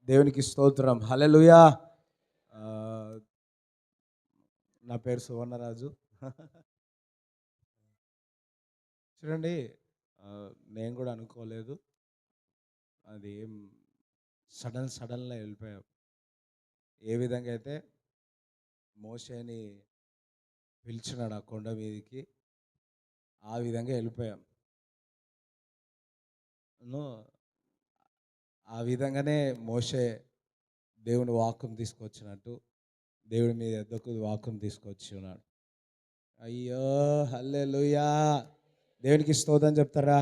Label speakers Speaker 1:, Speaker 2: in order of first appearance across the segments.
Speaker 1: దేవునికి స్తోత్రం. హల్లెలూయా. ఆహ్, నా పేరు సువర్ణరాజు. చూడండి, నేను కూడా అనుకోలేదు. అది ఏం సడన్‌గా వెళ్ళిపోయాం. ఏ విధంగా అయితే మోషేని పిలిచినాడు ఆ కొండ మీదకి, ఆ విధంగా వెళ్ళిపోయాం. నో ఆ విధంగానే మోషే దేవుని వాక్కును తీసుకొచ్చినట్టు దేవుడి మీ యొద్దకు వాక్కును తీసుకొచ్చి ఉన్నాడు. అయ్యో హల్లెలూయా. దేవునికి స్తోత్రం చెప్తారా?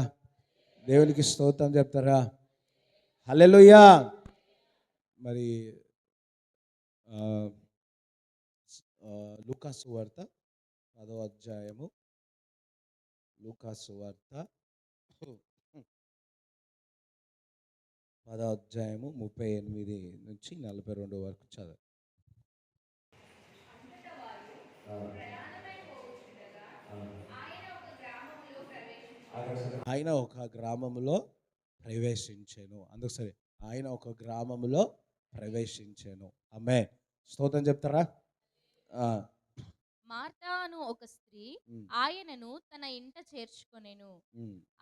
Speaker 1: దేవునికి స్తోత్రం చెప్తారా? హల్లెలూయా. మరి లూకాసు సువార్త 10వ అధ్యాయము, లూకాసు సువార్త 10వ అధ్యాయము 38 నుంచి 42 వరకు చదవండి. ఆయన ఒక గ్రామములో ప్రవేశించాను. అందుకు సరే, ఆయన ఒక గ్రామములో ప్రవేశించాను. ఆమేన్. స్తోత్రం చెప్తారా?
Speaker 2: మార్తా అను ఒక స్త్రీ ఆయనను తన ఇంట చేర్చుకొనెను.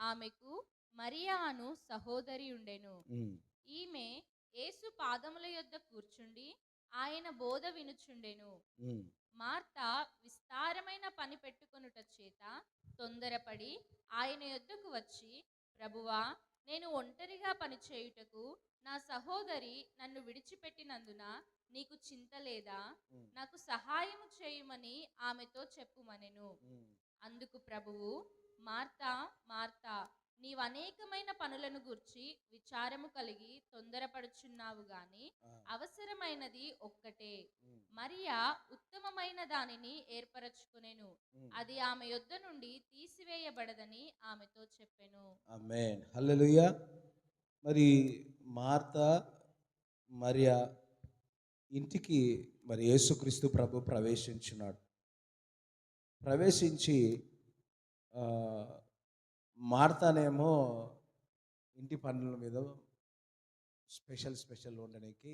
Speaker 2: ఆమెకు మరియా అను సహోదరి ఉండెను. ఈమె యేసు పాదముల యొద్ద కూర్చుండి ఆయన బోధ వినుచుండెను. మార్తా విస్తారమైన పని పెట్టుకొనుట చేత తొందరపడి ఆయన యొద్దకు వచ్చి, ప్రభువా, నేను ఒంటరిగా పనిచేయుటకు నా సహోదరి నన్ను విడిచిపెట్టినందున నీకు చింత లేదా? నాకు సహాయము చేయుమని ఆమెతో చెప్పుమనెను. అందుకు ప్రభువు, మార్తా మార్తా, నీవు అనేకమైన పనులను గూర్చి విచారము కలిగి తొందరపడుచున్నావు గాని అవసరమైనది ఒక్కటే. మరియా ఉత్తమమైన దానిని ఏర్పరచుకొనెను, అది ఆమె యొద్ద నుండి తీసివేయబడదని ఆమెతో చెప్పెను.
Speaker 1: ఆమేన్. హల్లెలూయా. మరి మార్తా మరియా ఇంటికి మరి యేసుక్రీస్తు ప్రభు ప్రవేశించున్నాడు. ప్రవేశించి మార్తానేమో ఇంటి పనుల మీద స్పెషల్ ఉండడానికి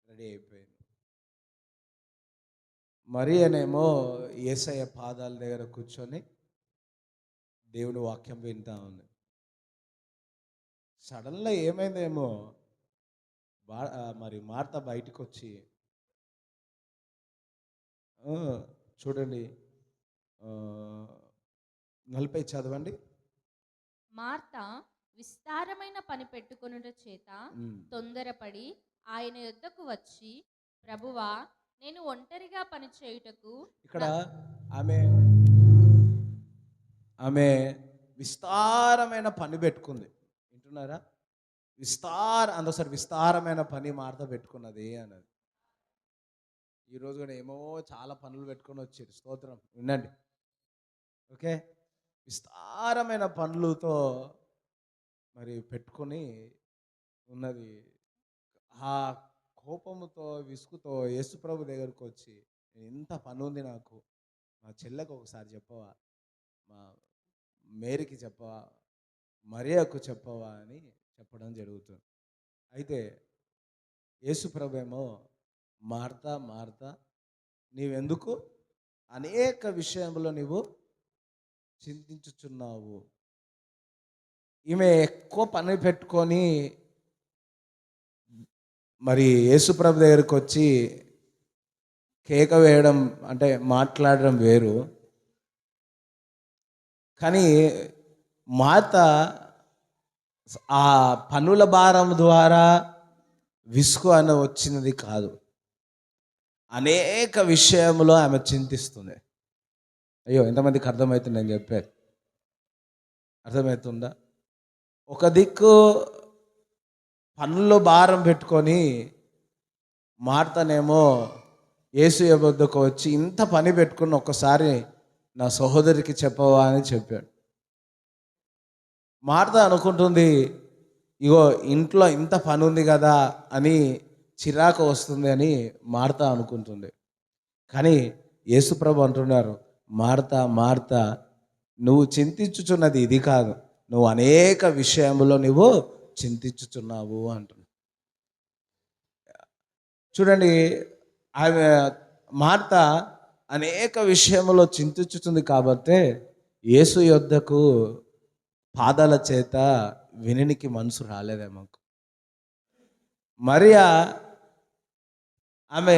Speaker 1: రెడీ అయిపోయింది. మరియనేమో యేసయ్య పాదాల దగ్గర కూర్చొని దేవుని వాక్యం వింటా ఉంది. సడన్గా ఏమైందేమో, మరి మార్త బయటకు వచ్చి చూడండి, 40 చదవండి.
Speaker 2: మార్తా విస్తారమైన పని పెట్టుకొనుట చేత తొందరపడి ఆయన యొద్దకు వచ్చి, ప్రభువా, నేను ఒంటరిగా పని చేయుటకు.
Speaker 1: ఇక్కడ ఆమె విస్తారమైన పని పెట్టుకుంది. వింటున్నారా? అందోసారి విస్తారమైన పని మార్త పెట్టుకున్నది అన్నది. ఈరోజు కూడా ఏమో చాలా పనులు పెట్టుకొని వచ్చారు. స్తోత్రం. వినండి, ఓకే. విస్తారమైన పనులతో మరి పెట్టుకొని ఉన్నది. ఆ కోపముతో విసుగుతో యేసుప్రభు దగ్గరకు వచ్చి, ఎంత పని ఉంది నాకు, మా చెల్లెకు ఒకసారి చెప్పవా, మా మేరీకి చెప్పవా, మరియకు చెప్పవా అని చెప్పడం జరుగుతుంది. అయితే యేసుప్రభు ఏమో, మార్తా మార్తా, నీవెందుకు అనేక విషయంలో నీవు చింతించుచున్నావు. ఈమె ఎక్కువ పని పెట్టుకొని మరి యేసుప్రభు దగ్గరికి వచ్చి కేక వేయడం అంటే మాట్లాడడం వేరు. కానీ మార్త ఆ పనుల భారం ద్వారా విసుగు అని వచ్చినది కాదు, అనేక విషయంలో ఆమె చింతిస్తుంది. అయ్యో, ఎంతమందికి అర్థమవుతుంది నేను చెప్పేది? అర్థమవుతుందా? ఒక దిక్కు పనుల్లో భారం పెట్టుకొని మార్తనేమో యేసు వద్దకు వచ్చి, ఇంత పని పెట్టుకుని ఒక్కసారి నా సహోదరికి చెప్పవా అని చెప్పాడు. మార్త అనుకుంటుంది, ఇగో ఇంట్లో ఇంత పని ఉంది కదా అని చిరాకు వస్తుంది అని మార్త అనుకుంటుంది. కానీ యేసుప్రభు అంటున్నారు, మార్త మార్త, నువ్వు చింతించుచున్నది ఇది కాదు, నువ్వు అనేక విషయంలో నువ్వు చింతించుచున్నావు అంటున్నావు. చూడండి, ఆమె మార్త అనేక విషయంలో చింతించుతుంది కాబట్టి యేసు యొద్దకు పాదాల చేత విననికి మనసు రాలేదేమో. మరియా ఆమె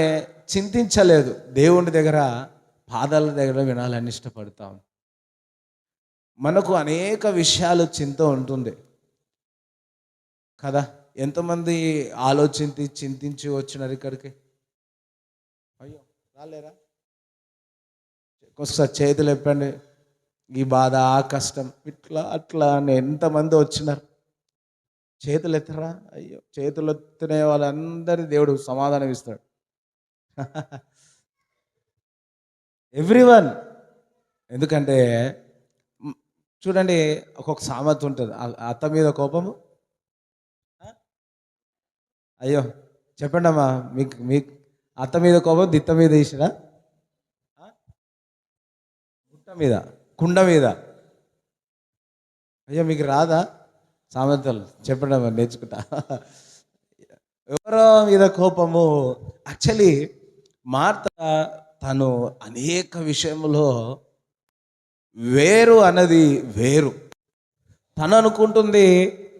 Speaker 1: చింతించలేదు, దేవుని దగ్గర పాదాల దగ్గర వినాలని ఇష్టపడతాం. మనకు అనేక విషయాలు చింత ఉంటుంది కదా. ఎంతమంది ఆలోచించి చింతించి వచ్చినారు ఇక్కడికి? అయ్యో, రాలేరా? ఒకసారి చేతులు ఎప్పండి. ఈ బాధ, ఆ కష్టం, ఇట్లా అట్లా అని ఎంతమంది వచ్చినారు? చేతులు ఎత్తరా? అయ్యో, చేతులు ఎత్తిన వాళ్ళందరి దేవుడు సమాధానం ఇస్తాడు. ఎవ్రీవన్. ఎందుకంటే చూడండి, ఒక్కొక్క సామెత ఉంటుంది, అత్త మీద కోపము. అయ్యో, చెప్పండి అమ్మా, మీకు అత్త మీద కోపం దిత్త మీద వేసిరా? గుట్ట మీద, కుండ మీద. అయ్యో, మీకు రాదా సామెతలు? చెప్పండి అమ్మా, నేర్చుకుంటా. ఎవరో మీద కోపము. యాక్చువల్లీ మార్త తను అనేక విషయంలో వేరు అన్నది వేరు. తను అనుకుంటుంది,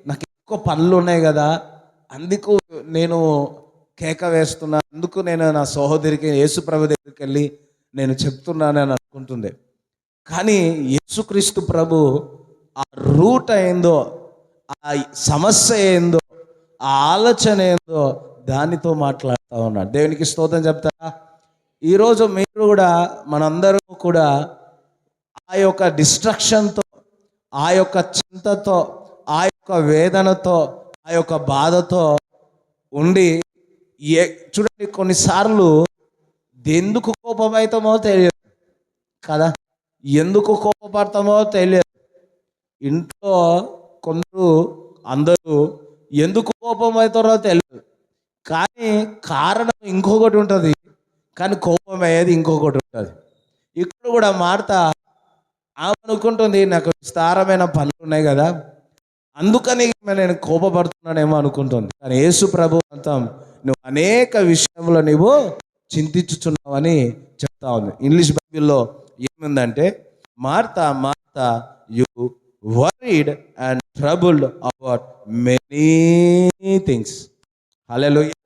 Speaker 1: నాకు ఎక్కువ పనులు ఉన్నాయి కదా, అందుకు నేను కేక వేస్తున్నా, అందుకు నేను నా సహోదరికి యేసుప్రభు దగ్గరికి వెళ్ళి నేను చెప్తున్నానని అనుకుంటుంది. కానీ యేసుక్రీస్తు ప్రభు ఆ రూట్ ఏందో, ఆ సమస్య ఏందో, ఆ ఆలోచన ఏందో దానితో మాట్లాడుతూ ఉన్నాడు. దేవునికి స్తోత్రం చెప్తారా? ఈరోజు మీరు కూడా, మనందరం కూడా ఆ యొక్క డిస్ట్రక్షన్తో, ఆ యొక్క చింతతో, ఆ యొక్క వేదనతో, ఆ యొక్క బాధతో ఉండి చూడండి, కొన్నిసార్లు ఎందుకు కోపమవుతామో తెలియదు కదా, ఎందుకు కోపపడతామో తెలియదు. ఇంట్లో కొందరు, అందరూ ఎందుకు కోపమవుతారో తెలియదు, కానీ కారణం ఇంకొకటి ఉంటుంది, కానీ కోపం అయ్యేది ఇంకొకటి ఉంటుంది. ఇక్కడ కూడా మార్త ఆమె అనుకుంటుంది, నాకు విస్తారమైన పనులు ఉన్నాయి కదా, అందుకని నేను కోపపడుతున్నానేమో అనుకుంటుంది. కానీ యేసు ప్రభు అంతా, నువ్వు అనేక విషయంలో నువ్వు చింతించుచున్నావని చెప్తా ఉంది. ఇంగ్లీష్ బైబిల్లో ఏముందంటే, Martha Martha you worried and troubled about many things. Hallelujah.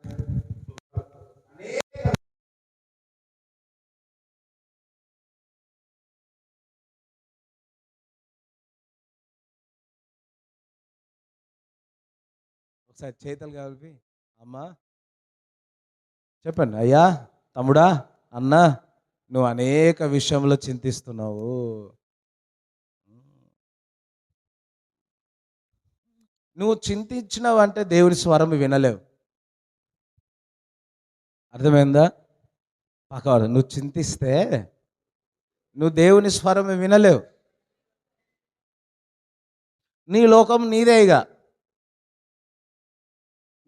Speaker 1: ఒకసారి చేతులు కలిపి, అమ్మా చెప్పండి, అయ్యా, తమ్ముడా, అన్నా, నువ్వు అనేక విషయంలో చింతిస్తున్నావు. నువ్వు చింతించినావు అంటే దేవుని స్వరం వినలేవు. అర్థమైందా? పక్కవాడు, నువ్వు చింతిస్తే నువ్వు దేవుని స్వరం వినలేవు. నీ లోకం నీదే, ఇక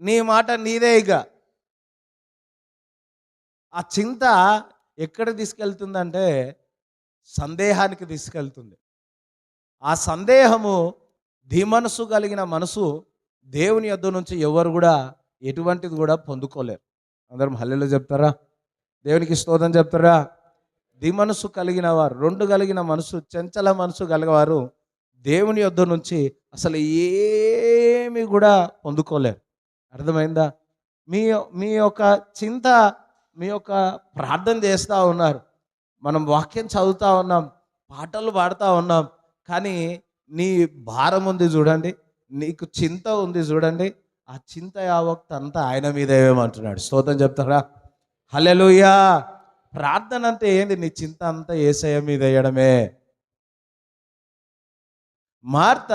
Speaker 1: నీ మాట నీదే. ఇక ఆ చింత ఎక్కడ తీసుకెళ్తుందంటే సందేహానికి తీసుకెళ్తుంది. ఆ సందేహము ధీమనసు కలిగిన మనసు దేవుని యొద్ద నుంచి ఎవరు కూడా ఎటువంటిది కూడా పొందుకోలేరు. అందరం హల్లెలూయా చెప్తారా? దేవునికి స్తోత్రం చెప్తారా? ధీమనసు కలిగిన వారు, రెండు కలిగిన మనసు, చంచల మనసు కలిగవారు దేవుని యొద్ద నుంచి అసలు ఏమి కూడా పొందుకోలేరు. అర్థమైందా? మీ మీ యొక్క చింత, మీ యొక్క ప్రార్థన చేస్తూ ఉన్నారు, మనం వాక్యం చదువుతూ ఉన్నాం, పాటలు పాడుతూ ఉన్నాం, కానీ నీ భారం ఉంది చూడండి, నీకు చింత ఉంది చూడండి, ఆ చింత యావత్తు అంతా ఆయన మీద ఏమంటున్నాడు. స్తోత్రం చెప్తారా? హల్లెలూయా. ప్రార్థన అంటే ఏంది? నీ చింత అంతా యేసయ్య మీద వేయడమే. మార్త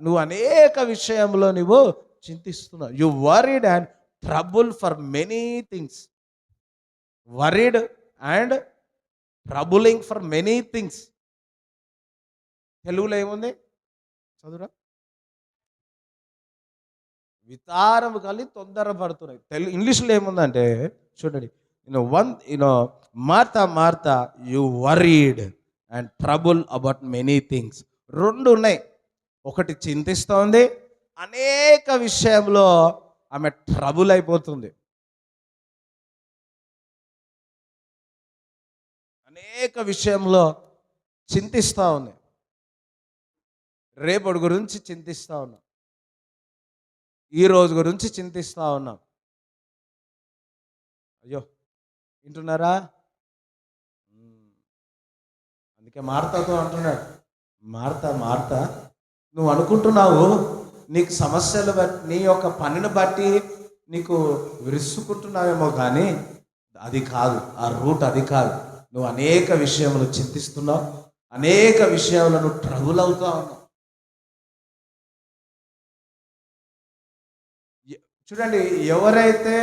Speaker 1: నువ్వు అనేక విషయంలో నువ్వు చింతిస్తున్నావు. You worried and trouble for many things. Worried and troubling for many things. తెలుగులో ఏముంది చదువురా? వితారము కలిగి తొందరపడుతున్నాయి. ఇంగ్లీష్లో ఏముందంటే చూడండి, Martha you worried and trouble about many things. రెండు ఉన్నాయి. ఒకటి చింతిస్తోంది, అనేక విషయంలో ఆమె ట్రబుల్ అయిపోతుంది. అనేక విషయంలో చింతిస్తూ ఉన్నాయి. రేపటి గురించి చింతిస్తూ ఉన్నాం, ఈ రోజు గురించి చింతిస్తూ ఉన్నాం. అయ్యో, వింటున్నారా? అందుకే మార్తతో అంటున్నాడు, మార్త నువ్వు అనుకుంటున్నావు నీకు సమస్యలు బట్టి, నీ యొక్క పనిని బట్టి నీకు విరుసుకుంటున్నావేమో, కానీ అది కాదు, ఆ రూట్ అది కాదు. నువ్వు అనేక విషయములు చింతిస్తున్నావు, అనేక విషయాలను నువ్వు ట్రబుల్ అవుతా ఉన్నావు. చూడండి, ఎవరైతే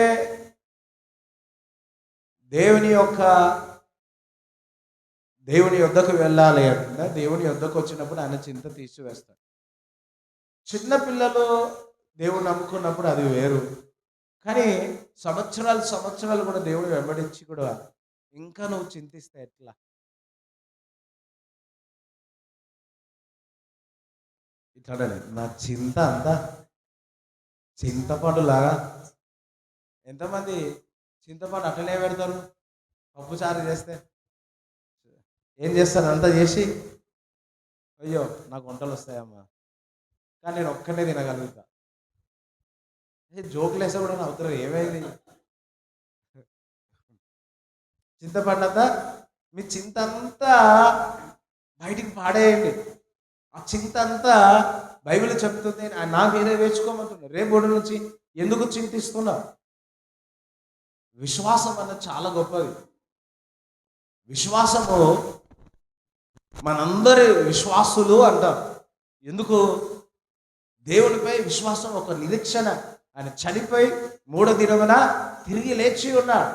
Speaker 1: దేవుని యొద్దకు వెళ్ళాలి అంటే, దేవుని యొద్దకు వచ్చినప్పుడు ఆయన చింత తీసివేస్తాడు. చిన్నపిల్లలు దేవుని నమ్ముకున్నప్పుడు అది వేరు, కానీ సంవత్సరాలు కూడా దేవుని వెంబడించి కూడా ఇంకా నువ్వు చింతిస్తే ఎట్లా? ఇట్లా నా చింత అంతా చింతపండులాగా. ఎంతమంది చింతపండు అట్లనే పెడతారు? పప్పుచారు చేస్తే ఏం చేస్తారు? అంతా చేసి అయ్యో నాకు వంటలు వస్తాయమ్మా, కానీ నేను ఒక్కనే తినగలుగుతా. జోకులు వేస్తే కూడా నవ్వుతారు. ఏమైంది? చింతపండు అంతా, మీ చింత అంతా బయటికి పాడేయండి. ఆ చింత అంతా బైబిల్ చెప్తుంది, నా మీరే వేసుకోమంటున్నా. రేపటి నుంచి ఎందుకు చింతిస్తున్నా? విశ్వాసం అన్నది చాలా గొప్పది. విశ్వాసము, మనందరి విశ్వాసులు అంటాం. ఎందుకు? దేవునిపై విశ్వాసం ఒక నిరీక్షణ. ఆయన చనిపోయి 3వ దినమున తిరిగి లేచి ఉన్నాడు.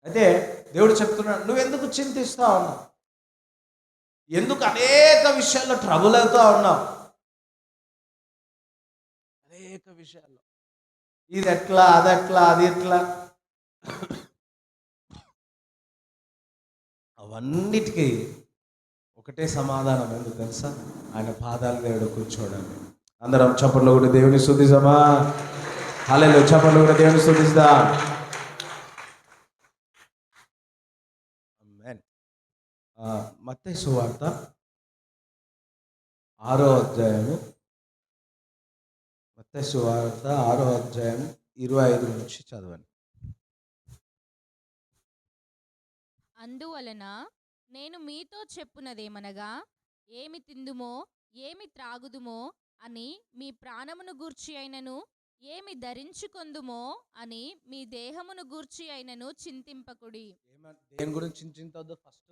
Speaker 1: అయితే దేవుడు చెప్తున్నాడు, నువ్వెందుకు చింతిస్తా ఉన్నావు? ఎందుకు అనేక విషయాల్లో ట్రబుల్ అవుతూ ఉన్నావు? అనేక విషయాల్లో ఇది ఎట్లా, అది ఎట్లా, అది ఎట్లా, అవన్నిటికీ ఒకటే సమాధానం. ఎందుకు తెలుసా? ఆయన పాదాల దేవుడు కూర్చోడండి. అందరం చప్పట్లు కూడా దేవుని స్తుతిద్దామా? హల్లెలూయా, చప్పట్లు కూడా దేవుని స్తుతిద్దాం. ఆమేన్. మత్తయి సువార్త 6వ అధ్యాయము, మత్తయి సువార్త 6వ అధ్యాయం 25 నుంచి చదవండి.
Speaker 2: అందువలన నేను మీతో చెప్పునదేమనగా, ఏమి తిందుమో ఏమి త్రాగుదుమో అని మీ ప్రాణమును గూర్చి అయినను, ఏమి ధరించుకొందుమో అని మీ దేహమును గూర్చి అయినను చింతింపకుడి.
Speaker 1: దేని గురించి చింతించొద్దు? ఫస్ట్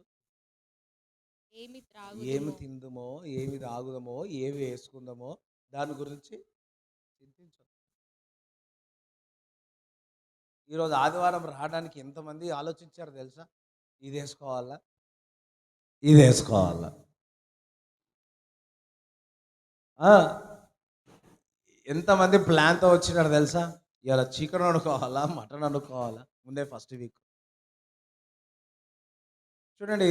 Speaker 2: ఏమి
Speaker 1: ఏమి
Speaker 2: త్రాగుదుమో,
Speaker 1: తిందుమో, ఏమి తాగుదామో, ఏమి వేసుకుందామో దాని గురించి చింతించొద్దు. ఈరోజు ఆదివారం రావడానికి ఎంతమంది ఆలోచించారు తెలుసా? ఇది వేసుకోవాలా, ఇది వేసుకోవాలా. ఎంతమంది ప్లాన్తో వచ్చినారు తెలుసా? ఇలా చికెన్ వండుకోవాలా, మటన్ వండుకోవాలా ముందే ఫస్ట్ వీక్. చూడండి,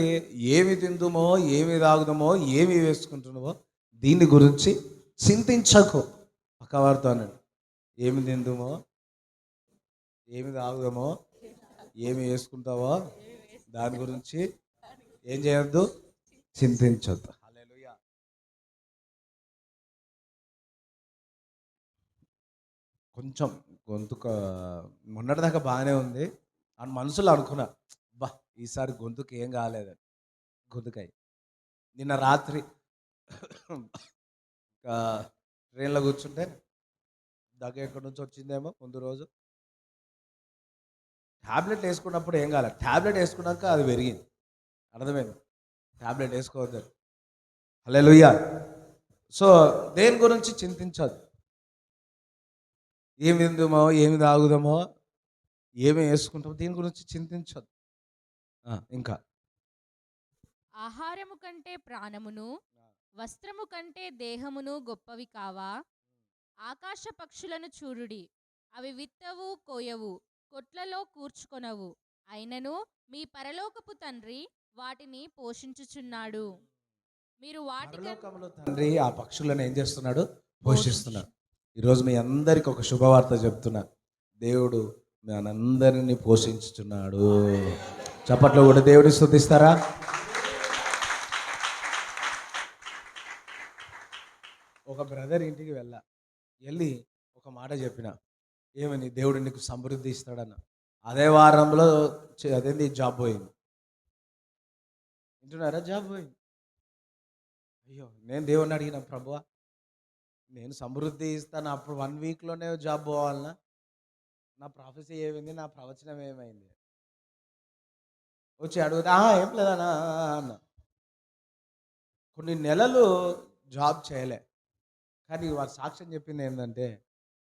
Speaker 1: ఏమి తిందుమో, ఏమి తాగుదామో, ఏమి వేసుకుంటున్నామో దీని గురించి చింతించకు. పక్కవారితో అన్నాడు, ఏమి తిందుమో, ఏమి తాగుదామో, ఏమి వేసుకుంటావో దాని గురించి ఏం చేయొద్దు, చింతించొద్దు. హల్లెలూయా. కొంచెం గొంతుక మొన్నటిదాకా బాగానే ఉంది అని మనసులో అనుకున్నా, బా ఈసారి గొంతుకు ఏం కాలేదని. గొంతుకాయ నిన్న రాత్రి ట్రైన్లో కూర్చుంటే దగ్గర ఎక్కడి నుంచి వచ్చిందేమో ముందు రోజు. ట్యాబ్లెట్ వేసుకున్నప్పుడు ఏం కాలేదు, ట్యాబ్లెట్ వేసుకున్నాక అది పెరిగింది. అర్థమైంది? ట్యాబ్లెట్ వేసుకోవద్దు. హల్లెలూయా. సో దేని గురించి చింతించదు. ఏమి తిందామో, ఏమి తాగుదామో, ఏమి వేసుకుంటామో దీని గురించి చింతించదు. ఇంకా
Speaker 2: ఆహారము కంటే ప్రాణమును, వస్త్రము కంటే దేహమును గొప్పవి కావా? ఆకాశ పక్షులను చూడుడి, అవి విత్తవు, కోయవు, కొట్లలో కూర్చుకొనవు, అయినను మీ పరలోకపు తండ్రి వాటిని పోషించుచున్నాడు. మీరు
Speaker 1: పరలోకములో తండ్రి ఆ పక్షులను ఏం చేస్తున్నాడు? పోషిస్తున్నాడు. ఈరోజు మీ అందరికి ఒక శుభవార్త చెప్తున్నా, దేవుడు మనందరినీ పోషించుచున్నాడు. చప్పట్లో కూడా దేవుడిని స్తుతిస్తారా? ఒక బ్రదర్ ఇంటికి వెళ్ళి ఒక మాట చెప్పిన, ఏమని, దేవుడు నీకు సమృద్ధి ఇస్తాడన్న. అదే వారంలో అదేంది జాబ్ పోయింది. వింటున్నారా? జాబ్ పోయింది. అయ్యో, నేను దేవుడిని అడిగిన, ప్రభువా నేను సమృద్ధి ఇస్తాను, అప్పుడు 1 వీక్లోనే జాబ్ పోవాలన్నా? నా ప్రాఫెసీ ఏమైంది, నా ప్రవచనం ఏమైంది? వచ్చి అడుగుతా, ఏం లేదన్నా అన్న. కొన్ని నెలలు జాబ్ చేయలే, కానీ వారు సాక్ష్యం చెప్పింది ఏంటంటే,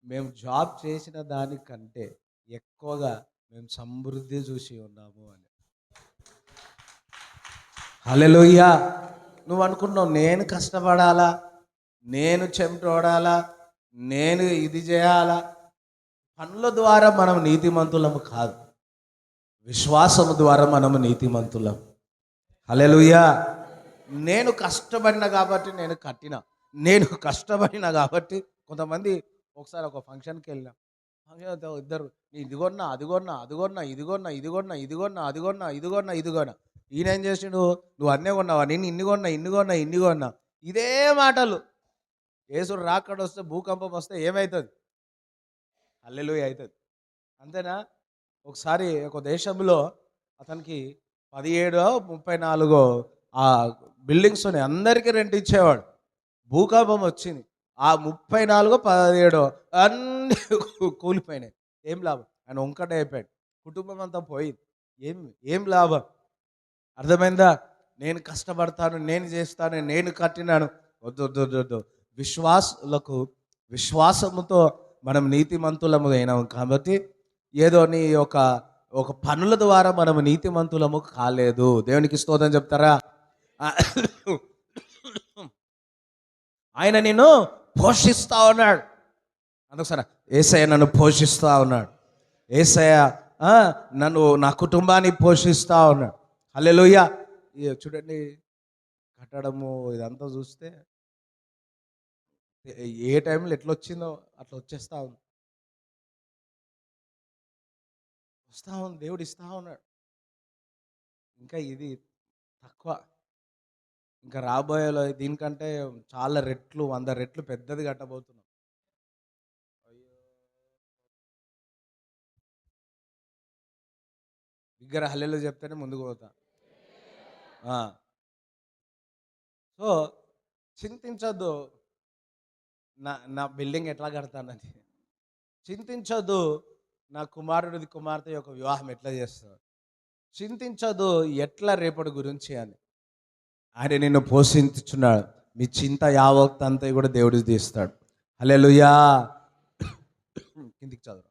Speaker 1: మేము జాబ్ చేసిన దానికంటే ఎక్కువగా మేము సమృద్ధి చూసి ఉన్నాము అని. హల్లెలూయా. నువ్వు అనుకున్నావు, నేను కష్టపడాలా, నేను చెమటోడాలా, నేను ఇది చేయాలా. పనుల ద్వారా మనం నీతిమంతులము కాదు, విశ్వాసము ద్వారా మనము నీతిమంతులం. హల్లెలూయా. నేను కష్టపడిన కాబట్టి నేను కట్టిన, నేను కష్టపడిన కాబట్టి. కొంతమంది ఒకసారి ఒక ఫంక్షన్కి వెళ్ళినా, ఇద్దరు ఇదిగొన్నా అదిగొన్నా అదిగొన్నా ఇదిగొన్నా ఇదిగొన్నా ఇదిగొన్నా అదిగొన్నా ఇదిగొన్నా ఇదిగొన్నా. ఈయన ఏం చేసిండు, నువ్వు అన్నే కొన్నావా, నేను ఇన్ని కొన్నా ఇన్ని కొన్నా ఇన్ని కొన్నా. ఇదే మాటలు. యేసుడు రాకడ వస్తే, భూకంపం వస్తే ఏమవుతుంది? హల్లెలూయా అవుతుంది. అంతేనా? ఒకసారి ఒక దేశంలో అతనికి 17-34 ఆ బిల్డింగ్స్ ఉన్నాయి, అందరికీ రెంట్ ఇచ్చేవాడు. భూకంపం వచ్చింది, ఆ 34-17 అన్నీ కూలిపోయినాయి. ఏం లాభం? ఆయన ఒంకటే అయిపోయాడు, కుటుంబం అంతా పోయింది. ఏం లాభం? అర్థమైందా? నేను కష్టపడతాను, నేను చేస్తాను, నేను కట్టినాను. వద్దు. విశ్వాసముతో మనం నీతిమంతులము అయినాము కాబట్టి, ఏదో నీ ఒక పనుల ద్వారా మనము నీతిమంతులము కాలేదు. దేవునికి స్తోత్రం చెప్తారా? ఆయన నిన్ను పోషిస్తా ఉన్నాడు. అందుకని యేసయ్య నన్ను పోషిస్తా ఉన్నాడు. యేసయ్య నా కుటుంబాన్ని పోషిస్తా ఉన్నాడు. హల్లెలూయా. చూడండి, కట్టడము ఇదంతా చూస్తే ఏ టైంలో ఎట్లా వచ్చిందో అట్లా వచ్చేస్తా ఉంది, వస్తూ ఉంది. దేవుడు ఇస్తూ ఉన్నాడు. ఇంకా ఇది తక్కువ, ఇంకా రాబోయేలో దీనికంటే చాలా రెట్లు, 100 రెట్లు పెద్దది కట్టబోతున్నాం. దగ్గర హల్లెలూయా చెప్తేనే ముందుకు పోతా. సో చింతించొద్దు, నా బిల్డింగ్ ఎట్లా కడతానని. చింతించొద్దు, నా కుమార్తె యొక్క వివాహం ఎట్లా చేస్తాను. చింతించొద్దు, ఎట్లా రేపటి గురించి అని. ఆయన నిన్ను పోషించుచున్నాడు. మీ చింత యావత్తంతా కూడా దేవుడు తీస్తాడు. హల్లెలూయా. కిందికి చదువు.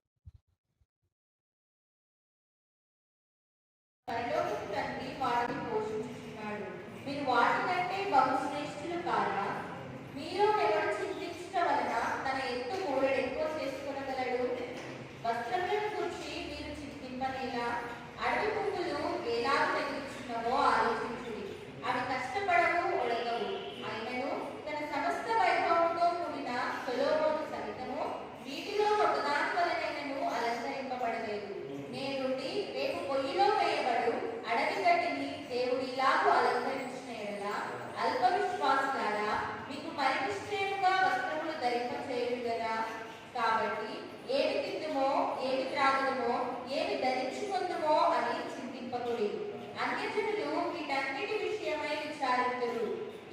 Speaker 3: పరలోకపు తండ్రి వాటిని పోషించుచున్నాడు. మీరు వాటికంటే బహుశ్రేష్ఠులు కారా? మీలో ఎవడు చింతించుట వలన తన ఎత్తు మూరెడు ఎక్కువ చేసుకొనగలడు? వస్త్రములను గూర్చి మీరు చింతింపనేలా? అడవి పువ్వులు ఎలాగ వెతుకుచున్నవో ఆలోచించుడి. అవి కష్టపడవు, ఒడగవు. అయినను తన సమస్త వైభవంతో కూడిన సొలొమోను సహితము వీటిలో ఒకదాని వలనైనను అలంకరింపబడలేదు. నేనుండి రేపు పొయ్యిలో వేయబడు అడవి గడ్డిని దేవుడు ఇలాగూ అలంకరించిన ఎడల, అల్ప విశ్వాసులారా, మీకు పరినిశ్చయముగా వస్త్రములు ధరింపచేయుడు గదా. కాబట్టి ఏమి తిందుమో, ఏమి త్రాగుదుమో, ఏమి ధరించుకుందుమో అని చింతింపకుడి. అన్యజనులు వీటన్నిటి విషయమై విచారింతురు.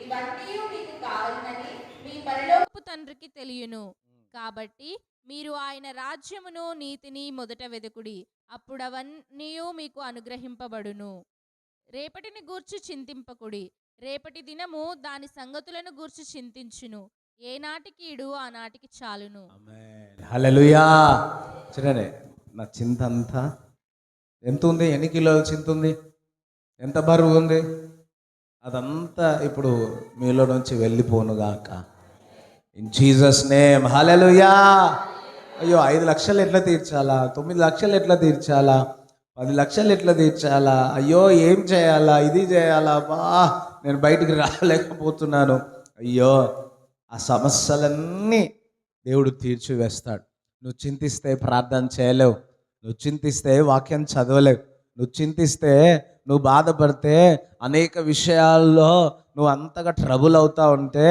Speaker 3: ఇవన్నీ మీకు కావాలని మీ పరలోకపు
Speaker 2: తండ్రికి తెలియను. కాబట్టి మీరు ఆయన రాజ్యమును నీతిని మొదట వెదుకుడి, అప్పుడవన్నీ మీకు అనుగ్రహింపబడును. రేపటిని గూర్చి చింతింపకుడి, రేపటి దినము దాని సంగతులను గూర్చి చింతించును. ఏనాటికి ఈడు ఆనాటికి చాలును.
Speaker 1: హల్లెలూయా. చూడండి, నా చింత అంతా ఎంత ఉంది, ఎన్ని కిలోల చింత ఉంది, ఎంత బరువు ఉంది, అదంతా ఇప్పుడు మీలో నుంచి వెళ్ళిపోనుగాక ఇన్ జీసస్ నేమ్. హల్లెలూయా. అయ్యో, 5 లక్షలు ఎట్లా తీర్చాలా, 9 లక్షలు ఎట్లా తీర్చాలా, 10 లక్షలు ఎట్లా తీర్చాలా, అయ్యో ఏం చేయాలా, ఇది చేయాలా, బా నేను బయటికి రాలేకపోతున్నాను. అయ్యో, ఆ సమస్యలన్నీ దేవుడు తీర్చివేస్తాడు. నువ్వు చింతిస్తే ప్రార్థన చేయలేవు, నువ్వు చింతిస్తే వాక్యం చదవలేవు, నువ్వు చింతిస్తే, నువ్వు బాధపడితే, అనేక విషయాల్లో నువ్వు అంతగా ట్రబుల్ అవుతా ఉంటే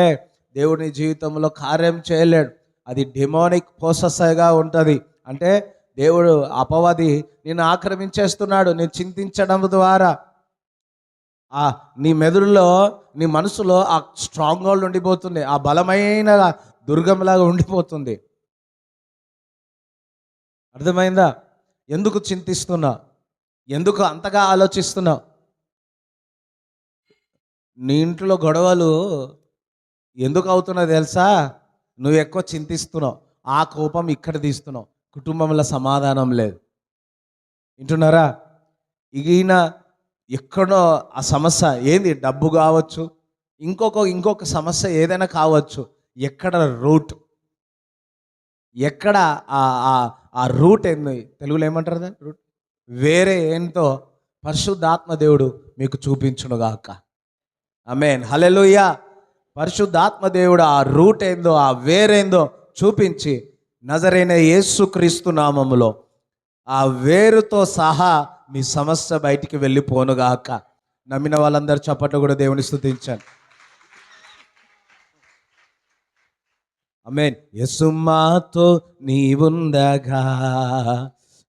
Speaker 1: దేవుడి జీవితంలో కార్యం చేయలేడు. అది డెమోనిక్ ప్రాసెస్గా ఉంటుంది. అంటే దేవుడు అపవాది నిన్ను ఆక్రమించేస్తున్నాడు నేను చింతించడం ద్వారా. నీ మెదడులో, నీ మనసులో ఆ స్ట్రాంగ్ హోల్డ్ ఉండిపోతుంది, ఆ బలమైన దుర్గంలాగా ఉండిపోతుంది. అర్థమైందా? ఎందుకు చింతిస్తున్నావు? ఎందుకు అంతగా ఆలోచిస్తున్నావు? నీ ఇంట్లో గొడవలు ఎందుకు అవుతున్నాయో తెలుసా? నువ్వు ఎక్కువ చింతిస్తున్నావు, ఆ కోపం ఇక్కడ తీస్తున్నావు, కుటుంబంలో సమాధానం లేదు. వింటున్నారా? ఈయన ఎక్కడో ఆ సమస్య ఏంది, డబ్బు కావచ్చు, ఇంకొక సమస్య ఏదైనా కావచ్చు. ఎక్కడ రూట్, ఎక్కడ ఆ రూట్ ఏంది, తెలుగులో ఏమంటారు దాన్ని? రూట్ వేరే ఏంటో పరిశుద్ధాత్మ దేవుడు మీకు చూపించునుగాక. ఆమేన్, హల్లెలూయా. పరిశుద్ధాత్మ దేవుడు ఆ రూట్ ఏందో, ఆ వేరేందో చూపించి నజరైన యేసుక్రీస్తు నామములో ఆ వేరుతో సహా మీ సమస్య బయటికి వెళ్ళిపోనుగాక. నమ్మిన వాళ్ళందరూ చప్పట్లు కూడా దేవుని స్తుతించాను. ఆమేన్. యేసు మాతో నీవుండగా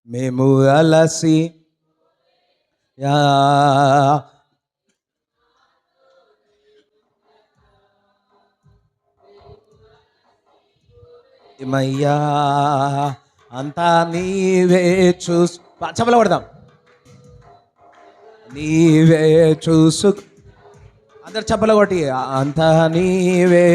Speaker 1: మేము అలసి మయ్యా అంతా నీవే చప్పలు కొడదాం. నీవే చూసు, అందరు చప్పలు కొట్టి, అంతా నీవే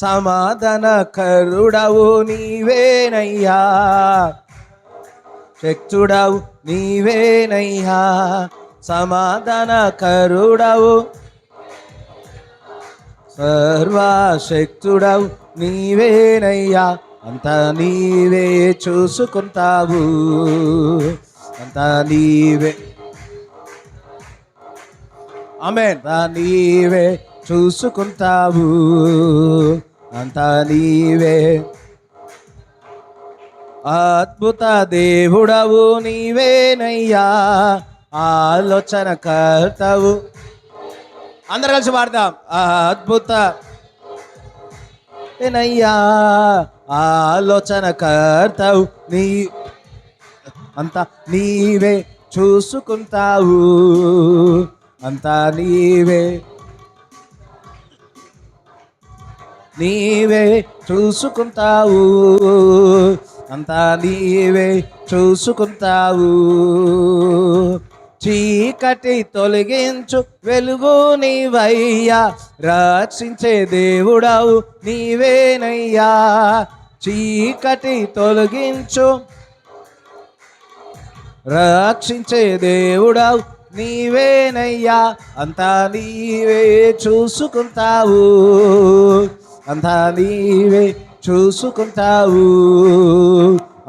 Speaker 1: సమాధాన కరుడవు నీవేనయ్యా, శక్తుడవు నీవేనయ్యా, సమాధాన కరుడవు, సర్వశక్తుడవు నీవేనయ్యా, అంతా నీవే చూసుకుంటావు, అంతా నీవే. ఆమేన్. అంతా నీవే చూసుకుంటావు, అంతా నీవే. అద్భుత దేవుడవు నీవేనయ్యా, ఆలోచన కర్తవు. అందరు కలిసి పాడదాం. అద్భుత నయ్యా, ఆలోచన కర్తవు, నీ అంతా నీవే చూసుకుంటావు, అంతా నీవే, నీవే చూసుకుంటావు, అంతా నీవే చూసుకుంటావు. చీకటి తొలగించు వెలుగు నీవయ్యా, రక్షించే దేవుడవు నీవేనయ్యా, చీకటి తొలగించు రక్షించే దేవుడవు నీవేనయ్యా, అంతా నీవే చూసుకుంటావు, అంతా నీవే చూసుకుంటావు,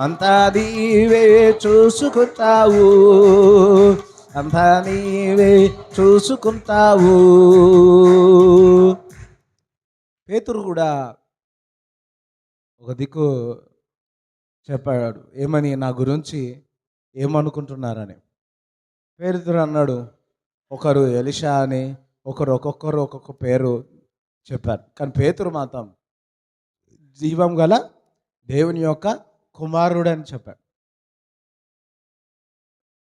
Speaker 1: అంతా నీవే చూసుకుంటావు, అంతా నీవే చూసుకుంటావు. పేతురు కూడా ఒక దిక్కు చెప్పాడు, ఏమని, నా గురించి ఏమనుకుంటున్నారని. పేతురు అన్నాడు, ఒకరు ఎలీషా అని, ఒక్కొక్కరు ఒక్కొక్క పేరు చెప్పారు. కానీ పేతురు మాత్రం జీవం గల దేవుని యొక్క కుమారుడు అని చెప్పాడు.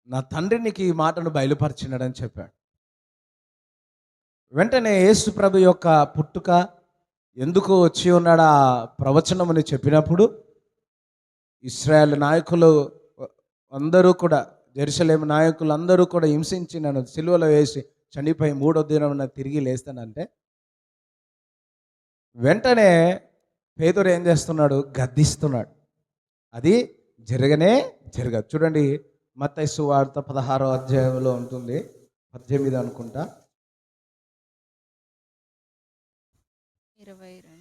Speaker 1: నా తండ్రి నీకు ఈ మాటను బయలుపరిచినాడని చెప్పాడు. వెంటనే యేసు ప్రభు యొక్క పుట్టుక ఎందుకు వచ్చి ఉన్నాడు ఆ ప్రవచనముని చెప్పినప్పుడు, ఇశ్రాయేల్ నాయకులు అందరూ కూడా, జెరూసలేము నాయకులు అందరూ కూడా హింసించి నన్ను సిలువలో వేసి చనిపోయి మూడో దినం తిరిగి లేస్తానంటే, వెంటనే పేతురు ఏం చేస్తున్నాడు, గద్దిస్తున్నాడు. అది జరగదు. చూడండి, మత్తయి సువార్త 16వ అధ్యాయంలో ఉంటుంది, 18 అనుకుంటా.
Speaker 2: 22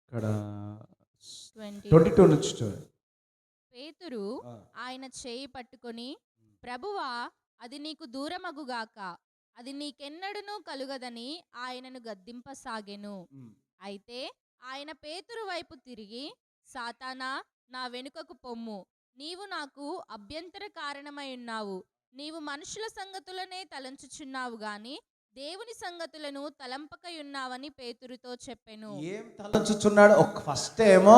Speaker 1: ఇక్కడ 22 నుంచి చూడండి.
Speaker 2: పేతురు ఆయన చేయి పట్టుకొని, ప్రభువా అది నీకు దూరమగుగాక, అది నీకెన్నడునూ కలుగదని ఆయనను గద్దింపసాగెను. అయితే ఆయన పేతురు వైపు తిరిగి, సాతానా, నా వెనుకకు పొమ్ము, నీవు నాకు అభ్యంతర కారణమై ఉన్నావు. నీవు మనుషుల సంగతులనే తలంచుచున్నావు గాని దేవుని సంగతులను తలంపకయున్నావని పేతురుతో చెప్పెను.
Speaker 1: ఏం తలంచుచున్నాడు? ఫస్ట్ ఏమో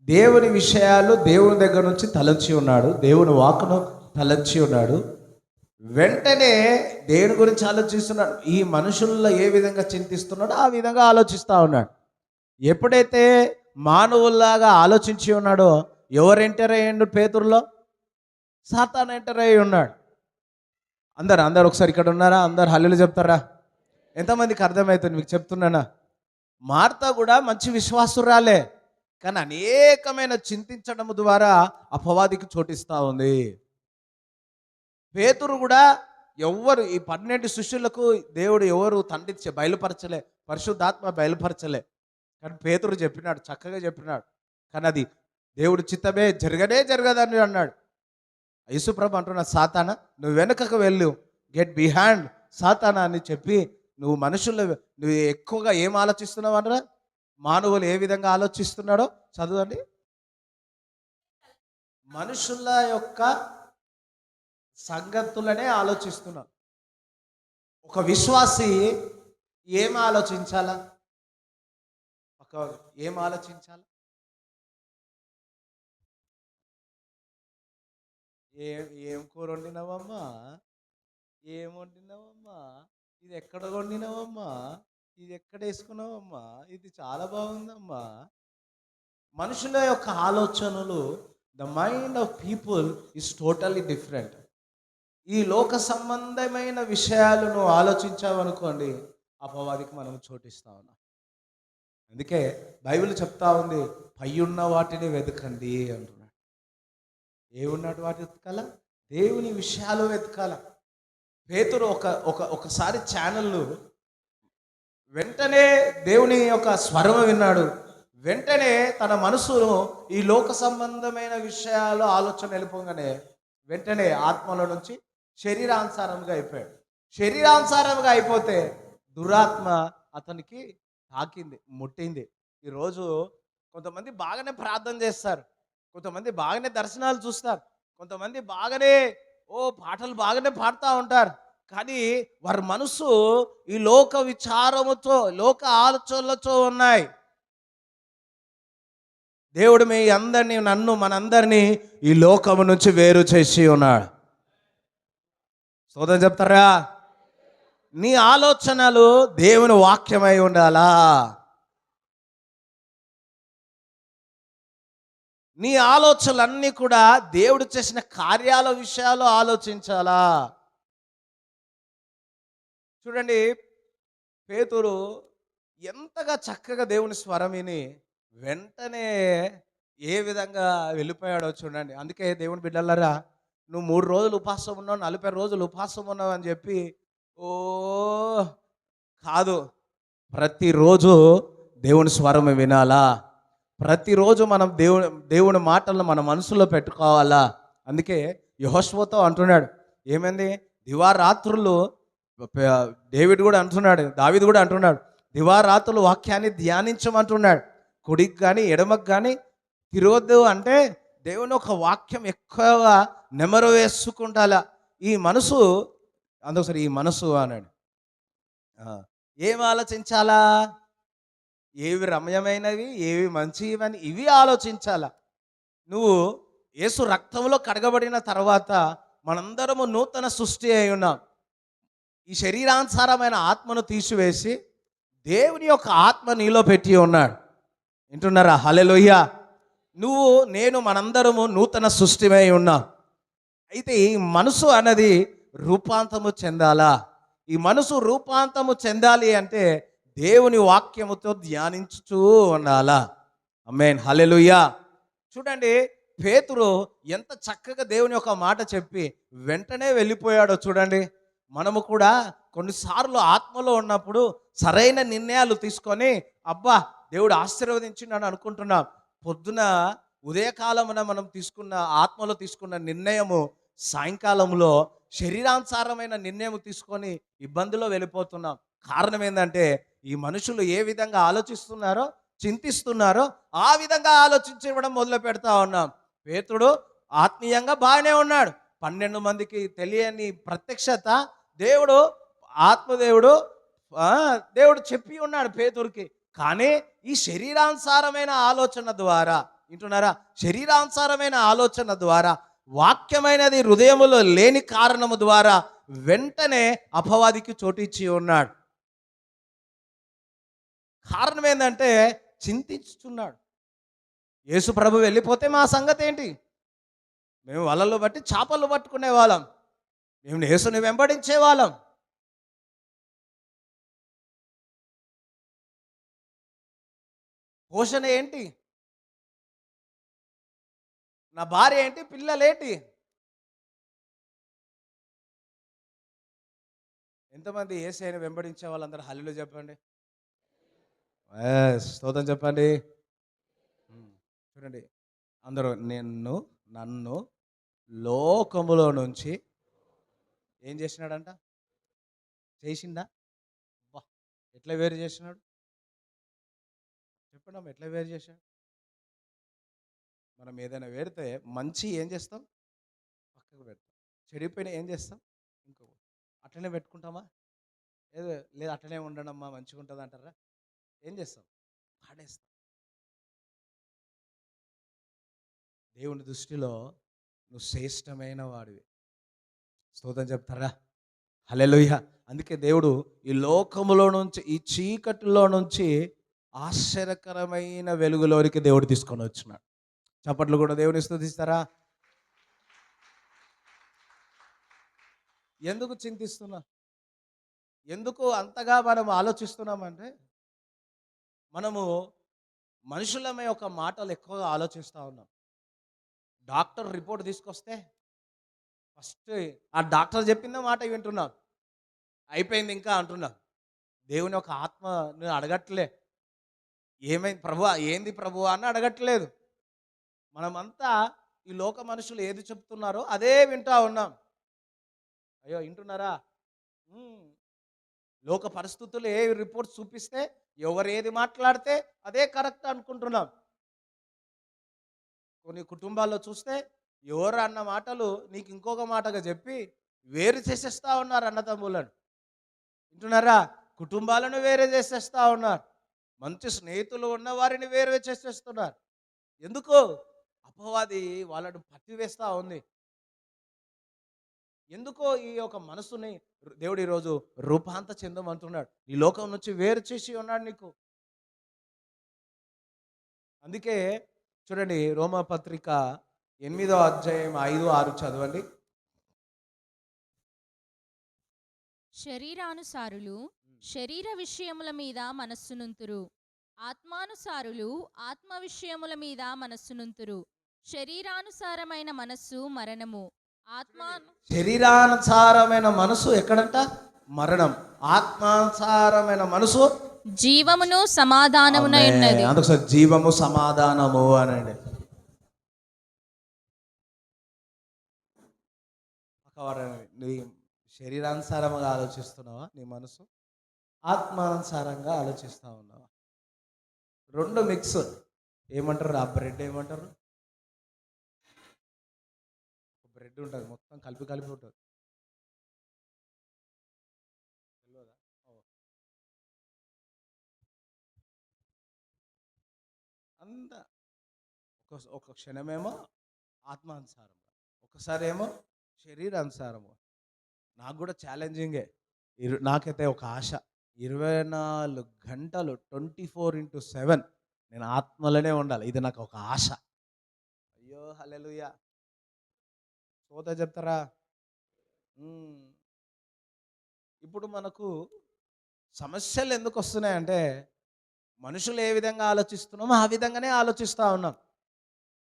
Speaker 1: దేవుని విషయాలు దేవుని దగ్గర నుంచి తలంచి ఉన్నాడు, దేవుని వాక్కును తలంచి ఉన్నాడు. వెంటనే దేని గురించి ఆలోచిస్తున్నాడు? ఈ మనుషుల్లో ఏ విధంగా చింతిస్తున్నాడో ఆ విధంగా ఆలోచిస్తూ ఉన్నాడు. ఎప్పుడైతే మానవుల్లాగా ఆలోచించి ఉన్నాడో ఎవరు ఎంటర్ అయ్యిండు పేతురులో? సాతాను ఎంటర్ అయ్యి ఉన్నాడు. అందరు ఒకసారి ఇక్కడ ఉన్నారా? అందరు హల్లెలూయా చెప్తారా? ఎంతమందికి అర్థమవుతుంది మీకు చెప్తున్నానా? మార్తా కూడా మంచి విశ్వాసురాలే, కానీ అనేకమైన చింతించడం ద్వారా అపవాదికి చోటిస్తూ ఉంది. పేతురు కూడా ఎవ్వరు ఈ 12 శిష్యులకు దేవుడు ఎవరు తండ్రి బయలుపరచలే, పరిశుద్ధాత్మ బయలుపరచలే. కానీ పేతురు చెప్పినాడు, చక్కగా చెప్పినాడు. కానీ అది దేవుడు చిత్తమే, జరగదని అన్నాడు. యేసుప్రభు అంటున్నాడు, సాతానా నువ్వు వెనుకకు వెళ్ళు, గెట్ బిహైండ్ సాతానా అని చెప్పి, నువ్వు మనుషుల్లో నువ్వు ఎక్కువగా ఏం ఆలోచిస్తున్నావు అనరా? మానవులు ఏ విధంగా ఆలోచిస్తున్నాడో చదవండి. మనుషుల యొక్క సంగతులనే ఆలోచిస్తున్నాడు. ఒక విశ్వాసి ఏం ఆలోచించాలా? ఏం ఆలోచించాలా? ఏం కూర వండినావమ్మా, ఏం వండినావమ్మా, ఇది ఎక్కడ వండినావమ్మా, ఇది ఎక్కడ వేసుకున్నావమ్మా, ఇది చాలా బాగుందమ్మా. మనుషుల యొక్క ఆలోచనలు, the mind of people is totally different. ఈ లోక సంబంధమైన విషయాలు నువ్వు ఆలోచించావనుకోండి, అపవాదికి మనం చోటిస్తా ఉన్నాం. అందుకే బైబిల్ చెప్తా ఉంది, పై ఉన్న వాటిని వెతకండి అంటున్నాడు. ఏమున్నట్టు వాటి వెతకాల? దేవుని విషయాలు వెతకాల. పేతురు ఒకసారి ఛానళ్ళు వెంటనే దేవుని యొక్క స్వరం విన్నాడు. వెంటనే తన మనసును ఈ లోక సంబంధమైన విషయాలు ఆలోచన వెళ్ళిపోగానే వెంటనే ఆత్మలో నుంచి శరీరానుసారంగా అయిపోయాడు. శరీరానుసారంగా అయిపోతే దురాత్మ అతనికి తాకింది, ముట్టింది. ఈరోజు కొంతమంది బాగానే ప్రార్థన చేస్తారు, కొంతమంది బాగానే దర్శనాలు చూస్తారు, కొంతమంది బాగానే పాటలు బాగానే పాడుతూ ఉంటారు. కానీ వారి మనసు ఈ లోక విచారముతో, లోక ఆలోచనలతో ఉన్నాయి. దేవుడు మీ అందరినీ, మనందరినీ ఈ లోకము నుంచి వేరు చేసి ఉన్నాడు. సోదరు చెప్తారా? నీ ఆలోచనలు దేవుని వాక్యమై ఉండాలా. నీ ఆలోచనలన్నీ కూడా దేవుడు చేసిన కార్యాల విషయాలు ఆలోచించాలా. చూడండి, పేతురు ఎంతగా చక్కగా దేవుని స్వరం విని వెంటనే ఏ విధంగా వెళ్ళిపోయాడో చూడండి. అందుకే దేవుని బిడ్డలారా, నువ్వు 3 రోజులు ఉపవాసం ఉన్నావు, 40 రోజులు ఉపవాసం ఉన్నావు అని చెప్పి కాదు, ప్రతిరోజు దేవుని స్వరం వినాలా. ప్రతిరోజు మనం దేవుని మాటలను మన మనసులో పెట్టుకోవాలా. అందుకే యెహోషువతో అంటున్నాడు, ఏమైంది? దివారాత్రులు దావీదు కూడా అంటున్నాడు, దివారాత్రులు వాక్యాన్ని ధ్యానించమంటున్నాడు. కుడికి కానీ ఎడమకు కానీ తిరగొద్దు అంటే దేవుని ఒక వాక్యం ఎక్కువగా నెమరు వేసుకుంటాలా. ఈ మనసు, అందుకోసరి ఈ మనసు అన్నాడు. ఏం ఆలోచించాలా? ఏవి రమ్యమైనవి, ఏవి మంచివని ఇవి ఆలోచించాలా. నువ్వు యేసు రక్తంలో కడగబడిన తర్వాత మనందరము నూతన సృష్టి అయి ఉన్నాం. ఈ శరీరానుసారమైన ఆత్మను తీసివేసి దేవుని యొక్క ఆత్మ నీలో పెట్టి ఉన్నాడు. వింటున్నారా? హల్లెలూయా. నేను మనందరము నూతన సృష్టిమై ఉన్నాం. అయితే ఈ మనసు అన్నది రూపాంతము చెందాలా. ఈ మనసు రూపాంతము చెందాలి అంటే దేవుని వాక్యముతో ధ్యానించుతూ ఉండాలా. ఆమేన్, హల్లెలూయా. చూడండి, పేతురు ఎంత చక్కగా దేవుని యొక్క మాట చెప్పి వెంటనే వెళ్ళిపోయాడో చూడండి. మనము కూడా కొన్నిసార్లు ఆత్మలో ఉన్నప్పుడు సరైన నిర్ణయాలు తీసుకొని అబ్బా దేవుడు ఆశీర్వదించిండని అనుకుంటున్నాం. పొద్దున ఉదయకాలమున మనం ఆత్మలో తీసుకున్న నిర్ణయము సాయంకాలంలో శరీరానుసారమైన నిర్ణయం తీసుకొని ఇబ్బందిలో వెళ్ళిపోతున్నాం. కారణం ఏంటంటే ఈ మనుషులు ఏ విధంగా ఆలోచిస్తున్నారో, చింతిస్తున్నారో ఆ విధంగా ఆలోచించడం మొదలు పెడతా ఉన్నాం. పేతుడు ఆత్మీయంగా బాగానే ఉన్నాడు. 12 మందికి తెలియని ప్రత్యక్షత దేవుడు, ఆత్మదేవుడు దేవుడు చెప్పి ఉన్నాడు పేతుడికి. కానీ ఈ శరీరానుసారమైన ఆలోచన ద్వారా, వింటున్నారా, శరీరానుసారమైన ఆలోచన ద్వారా, వాక్యమైనది హృదయములో లేని కారణము ద్వారా వెంటనే అపవాదికి చోటిచ్చి ఉన్నాడు. కారణం ఏంటంటే చింతిస్తున్నాడు. యేసు ప్రభు వెళ్ళిపోతే మా సంగతి ఏంటి? మేము వలలు బట్టి చేపలు పట్టుకునే వాళ్ళం, మేము యేసుని వెంబడించే వాళ్ళం. పోషణ ఏంటి? నా భార్య ఏంటి? పిల్లలేంటి? ఎంతమంది యేసయ్యను వెంబడించే వాళ్ళందరూ హల్లెలూయా చెప్పండి. స్తోత్రం చెప్పండి. చూడండి, అందరూ నన్ను లోకములో నుంచి ఏం చేసినాడంట? చేసిందా? అబ్బా, ఎట్లా వేరు చేసినాడు చెప్పండి అమ్మ, ఎట్లా వేరు చేశాడు? మనం ఏదైనా వేరితే మంచి ఏం చేస్తాం? పక్కకు పెడతాం. చెడిపోయిన ఏం చేస్తాం? ఇంకో అట్లనే పెట్టుకుంటామా? ఏదో లేదు అట్లనే ఉండడమ్మా మంచిగా ఉంటుంది అంటారా? ఏం చేస్తాం? పాడేస్తాం. దేవుని దృష్టిలో నువ్వు శ్రేష్టమైన వాడివి. స్తోత్రం చెప్తారా? హల్లెలూయా. అందుకే దేవుడు ఈ లోకములో నుంచి, ఈ చీకటిలో నుంచి ఆశ్చర్యకరమైన వెలుగులోనికి దేవుడు తీసుకొని వచ్చినాడు. చప్పట్లు కూడా దేవుని స్తుతిస్తారా? ఎందుకు చింతిస్తున్నా? ఎందుకు అంతగా మనం ఆలోచిస్తున్నామంటే, మనము మనుషులమే ఒక మాటలు ఎక్కువగా ఆలోచిస్తూ ఉన్నాం. డాక్టర్ రిపోర్ట్ తీసుకొస్తే ఫస్ట్ ఆ డాక్టర్ చెప్పిందే మాట వింటున్నాం. అయిపోయింది ఇంకా అంటున్నాం. దేవుని ఒక ఆత్మను అడగట్లే, ఏమైంది ప్రభువా, ఏంది ప్రభువా అని అడగట్లేదు. మనమంతా ఈ లోక మనుషులు ఏది చెప్తున్నారో అదే వింటా ఉన్నాం. అయ్యో వింటున్నారా? లోక పరిస్థితులు ఏ రిపోర్ట్స్ చూపిస్తే, ఎవరు ఏది మాట్లాడితే అదే కరెక్ట్ అనుకుంటున్నాం. కొన్ని కుటుంబాల్లో చూస్తే ఎవరు అన్న మాటలు నీకు ఇంకొక మాటగా చెప్పి వేరు చేసేస్తా ఉన్నారు అన్నదమ్ములను. వింటున్నారా? కుటుంబాలను వేరే చేసేస్తా ఉన్నారు. మంచి స్నేహితులు ఉన్న వారిని వేరే చేసేస్తున్నారు. ఎందుకు? అపవాది వాళ్ళను పట్టివేస్తూ ఉంది. ఎందుకో ఈ యొక్క మనసుని దేవుడు ఈరోజు రూపాంత చెందమంటున్నాడు. ఈ లోకం నుంచి వేరు చేసి ఉన్నాడు నీకు. అందుకే చూడండి, రోమపత్రిక 8వ అధ్యాయం 5, 6 చదవండి.
Speaker 2: శరీరానుసారులు శరీర విషయముల మీద మనస్సునుంతురు, ఆత్మానుసారులు ఆత్మ విషయముల మీద మనస్సునుంతురు. శరీరానుసారమైన మనస్సు మరణము,
Speaker 1: శరీరానుసారమైన మనసు ఎక్కడంట? మరణం. ఆత్మానుసారమైన మనసు
Speaker 2: జీవమును సమాధానమునై ఉన్నది.
Speaker 1: అందుకోసం జీవము సమాధానము అనండి. నీ శరీరానుసారంగా ఆలోచిస్తున్నావా? నీ మనసు ఆత్మానుసారంగా ఆలోచిస్తా ఉన్నావా? రెండు మిక్స్. ఏమంటారు? ఆ బ్రెడ్ ఏమంటారు? బ్రెడ్ ఉంటుంది, మొత్తం కలిపి ఉంటుంది. అంతా ఒక క్షణమేమో ఆత్మానుసారం, ఒకసారి ఏమో శరీరానుసారము. నాకు కూడా ఛాలెంజింగే. నాకైతే ఒక ఆశ, 24 గంటలు 24/7 నేను ఆత్మలోనే ఉండాలి. ఇది నాకు ఒక ఆశ. అయ్యో హల్లెలూయా. సోద చెప్తారా? ఇప్పుడు మనకు సమస్యలు ఎందుకు వస్తున్నాయంటే, మనుషులు ఏ విధంగా ఆలోచిస్తున్నామో ఆ విధంగానే ఆలోచిస్తూ ఉన్నాం.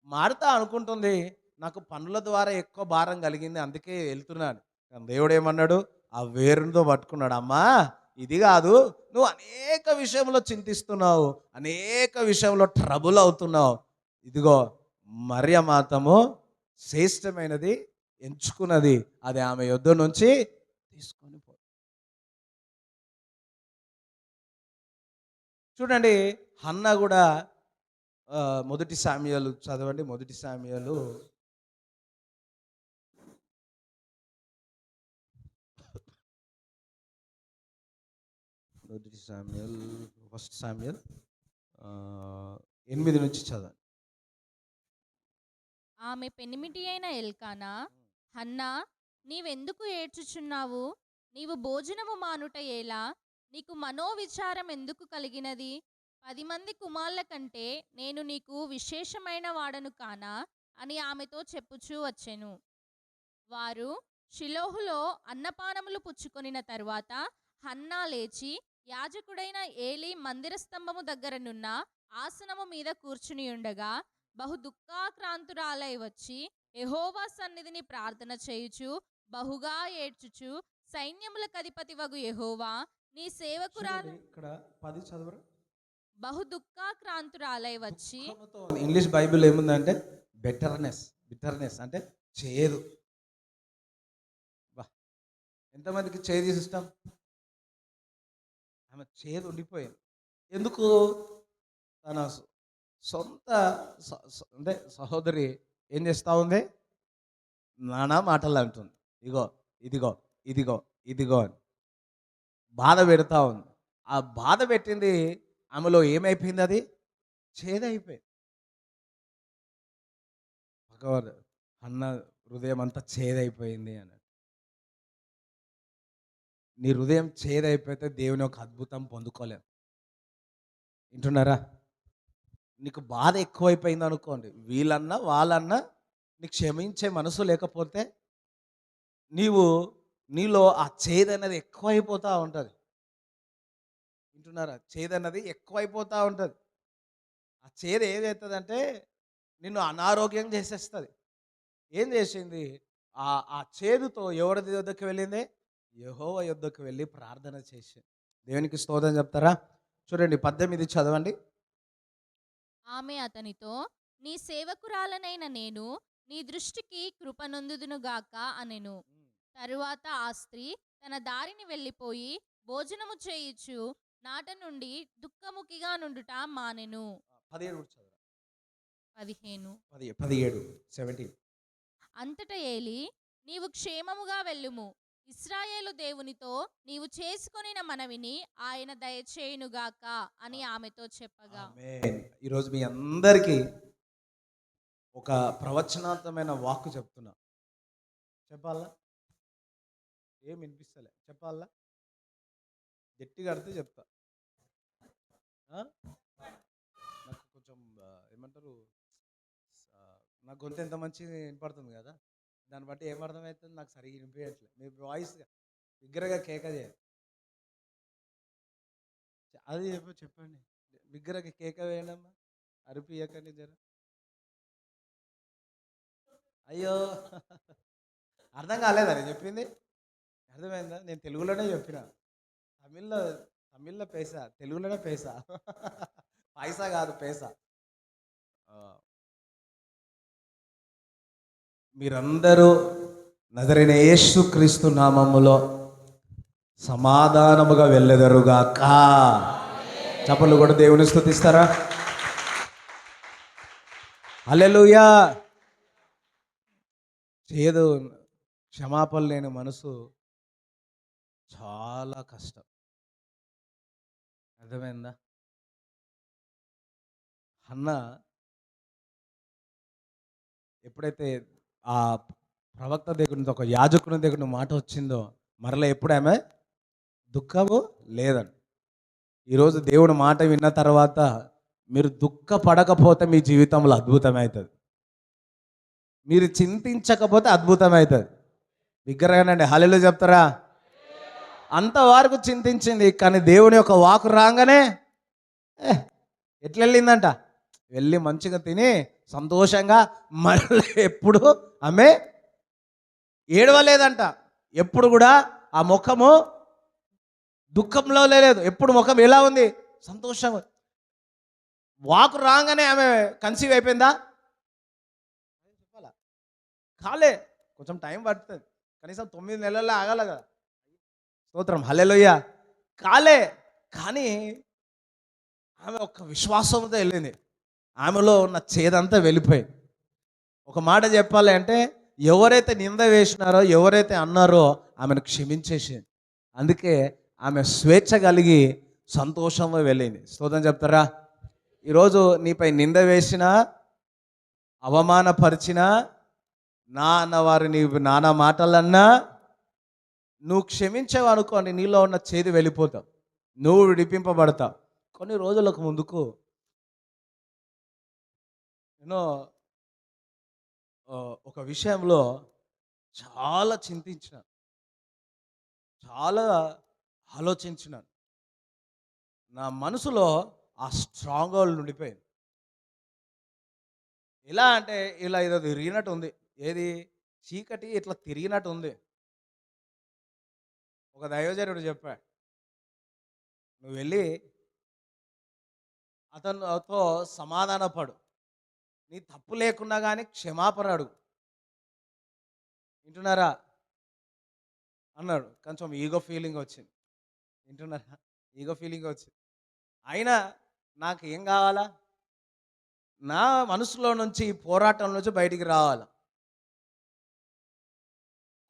Speaker 1: మారుతా అనుకుంటుంది, నాకు పనుల ద్వారా ఎక్కువ భారం కలిగింది అందుకే వెళ్తున్నాను. కానీ దేవుడు ఏమన్నాడు? ఆ వేరుతో పట్టుకున్నాడు. అమ్మా ఇది కాదు, నువ్వు అనేక విషయంలో చింతిస్తున్నావు, అనేక విషయంలో ట్రబుల్ అవుతున్నావు. ఇదిగో మరియ మాతము శ్రేష్టమైనది ఎంచుకున్నది అది ఆమె యొద్ద నుంచి తీసుకొని పో. చూడండి, హన్నా కూడా మొదటి సామ్యాలు చదవండి. మొదటి సామ్యాలు ఫస్ట్ సామ్యల్ 8 నుంచి చదవండి.
Speaker 2: ఆమె పెనిమిటి అయిన ఎల్కానా, హన్నా, నీవెందుకు ఏడ్చుచున్నావు? నీవు భోజనము మానుట ఎలా? నీకు మనోవిచారం ఎందుకు కలిగినది? 10 మంది కుమార్ల కంటే నేను నీకు విశేషమైన వాడను కానా అని ఆమెతో చెప్పుచూ వచ్చెను. వారు షిలోహులో అన్నపానములు పుచ్చుకొనిన తరువాత హన్నా లేచి యాజకుడైన ఏలీ మందిర స్తంభము దగ్గరనున్న ఆసనము మీద కూర్చుని ఉండగా బహు దుఃఖాక్రాంతురాలై వచ్చి యెహోవా సన్నిధిని ప్రార్థన చేయుచు బహుగా ఏడ్చుచు, సైన్యములకు అధిపతివగు యెహోవా, నీ సేవకురాలు
Speaker 1: ఇక్కడ 10 చదవరు.
Speaker 2: బహు దుఃఖాక్రాంతురాలై వచ్చి,
Speaker 1: ఇంగ్లీష్ బైబిల్ ఏముందంటే బిటర్నెస్ అంటే చేదు. బా, ఎంతమందికి చేదు ఇష్టం? ఆమె చేదు ఉండిపోయింది. ఎందుకు? తన సొంత అంటే సహోదరి ఏం చేస్తూ ఉంది? నానా మాటలు అంటుంది. ఇదిగో అని బాధ పెడతా ఉంది. ఆ బాధ పెట్టింది ఆమెలో ఏమైపోయింది? అది చేదైపోయింది. భగవాన్ అన్న హృదయం అంతా చేదైపోయింది అన్నాడు. నీ హృదయం చేదైపోతే దేవుని ఒక అద్భుతం పొందుకోలేదు. వింటున్నారా? నీకు బాధ ఎక్కువైపోయింది అనుకోండి, వీళ్ళన్నా వాళ్ళన్నా నీకు క్షమించే మనసు లేకపోతే నీలో ఆ చేదన్నది ఎక్కువైపోతూ ఉంటుంది. వింటున్నారా? చేదన్నది ఎక్కువైపోతూ ఉంటుంది. ఆ చేదు ఏదవుతుందంటే నిన్ను అనారోగ్యం చేసేస్తుంది. ఏం చేసింది? ఆ చేదుతో ఎవరి యొద్దకు వెళ్ళింది? యెహోవా యొద్దకు వెళ్ళి ప్రార్థన చేసింది. దేవునికి స్తోత్రం చెప్తారా? చూడండి, 18 చదవండి.
Speaker 2: ఆమె అతనితో, నీ సేవకురాలనైన నేను నీ దృష్టికి కృపనొందుదునుగాక అనెను. తరువాత ఆ స్త్రీ తన దారిని వెళ్ళిపోయి భోజనము చేయుచు నాట నుండి దుఃఖముఖిగా నుండుట మానెను.
Speaker 1: 17
Speaker 2: అంతట ఏలి, నీవు క్షేమముగా వెళ్ళుము, ఇశ్రాయేలు దేవునితో నీవు చేసుకొనిన మనవిని ఆయన దయచేయునుగాక అని ఆమెతో చెప్పగా.
Speaker 1: ఆమేన్. ఈరోజు మీ అందరికీ ఒక ప్రవచనాత్మకమైన వాక్కు చెప్తున్నా. చెప్పాలా? ఏం వినిపిస్తలే? చెప్పాలా? గట్టిగా అడితే చెప్తా. నాకు కొంచెం ఏమంటారు, నా గొంతు ఎంత మంచిగా వినపడుతుంది కదా, దాన్ని బట్టి ఏమర్థమవుతుంది నాకు సరిగ్గా వినిపించట్లేదు. మీ వాయిస్ బిగ్గరగా కేక చేయాలి. అది చెప్పండి, బిగ్గరగా కేక వేయండమ్మా, అరిపియకండి జర. అయ్యో, అర్థం కాలేదా నేను చెప్పింది? అర్థమైందా? నేను తెలుగులోనే చెప్పిన. తమిళ్లో పైసా, తెలుగులోనే పైసా. పైసా కాదు, పైసా. మీరందరూ నజరైన యేసుక్రీస్తు నామములో సమాధానముగా వెళ్ళెదరుగాక. చప్పట్లు కూడా దేవుని స్తుతిస్తారా? హల్లెలూయా. చేదు క్షమాపణ లేని మనసు చాలా కష్టం. అర్థమైందా? హన్నా ఎప్పుడైతే ఆ ప్రవక్త దగ్గర నుంచి, ఒక యాజకుని దగ్గర నుంచి మాట వచ్చిందో, మరలా ఎప్పుడు ఆమె దుఃఖము లేదండి. ఈరోజు దేవుని మాట విన్న తర్వాత మీరు దుఃఖపడకపోతే మీ జీవితంలో అద్భుతమవుతుంది. మీరు చింతించకపోతే అద్భుతమవుతుంది. బిగ్గరగానండి హల్లెలూయా చెప్తారా? అంతవరకు చింతించింది, కానీ దేవుని యొక్క వాకు రాగానే ఎట్లా వెళ్ళిందంట? వెళ్ళి మంచిగా తిని సంతోషంగా మళ్ళీ ఎప్పుడు ఆమె ఏడవలేదంట. ఎప్పుడు కూడా ఆ ముఖము దుఃఖంలో లేదు. ఎప్పుడు ముఖం ఎలా ఉంది? సంతోషంగా. వాకు రాగానే ఆమె కన్సీవ్ అయిపోయిందా? చెప్పాలా? కాలే. కొంచెం టైం పడుతుంది, కనీసం 9 నెలల్లో ఆగాల కదా. స్తోత్రం, హల్లెలూయా. కాలే, కానీ ఆమె ఒక విశ్వాసంతో వెళ్ళింది. ఆమెలో ఉన్న చేదంతా వెళ్ళిపోయింది. ఒక మాట చెప్పాలి అంటే, ఎవరైతే నింద వేసినారో, ఎవరైతే అన్నారో ఆమెను క్షమించేసింది. అందుకే ఆమె స్వేచ్ఛ కలిగి సంతోషంగా వెళ్ళింది. స్తోత్రం చెప్తారా? ఈరోజు నీపై నింద వేసినా, అవమానపరిచినా, నా అన్నవారు నీవు నానా మాటలన్నా, నువ్వు క్షమించావు అనుకోండి, నీలో ఉన్న చేదు వెళ్ళిపోతావు, నువ్వు విడిపింపబడతావు. కొన్ని రోజులకు ముందుకు నేను ఒక విషయంలో చాలా చింతించిన, చాలా ఆలోచించినాను. నా మనసులో ఆ స్ట్రాంగ్ హోల్డ్ ఉండిపోయింది. ఎలా అంటే, ఇలా ఏదో తిరిగినట్టు ఉంది. ఏది? చీకటి ఇట్లా తిరిగినట్టు ఉంది. ఒక దైవజనుడు చెప్పాడు, నువ్వు వెళ్ళి అతనితో సమాధానపడు, నీ తప్పు లేకున్నా కానీ క్షమాపణ అడుగు. వింటున్నారా అన్నాడు. కొంచెం ఈగో ఫీలింగ్ వచ్చింది. వింటున్నారా? ఈగో ఫీలింగ్ వచ్చింది. అయినా నాకు ఏం కావాలా? నా మనసులో నుంచి, ఈ పోరాటం నుంచి బయటికి రావాలి.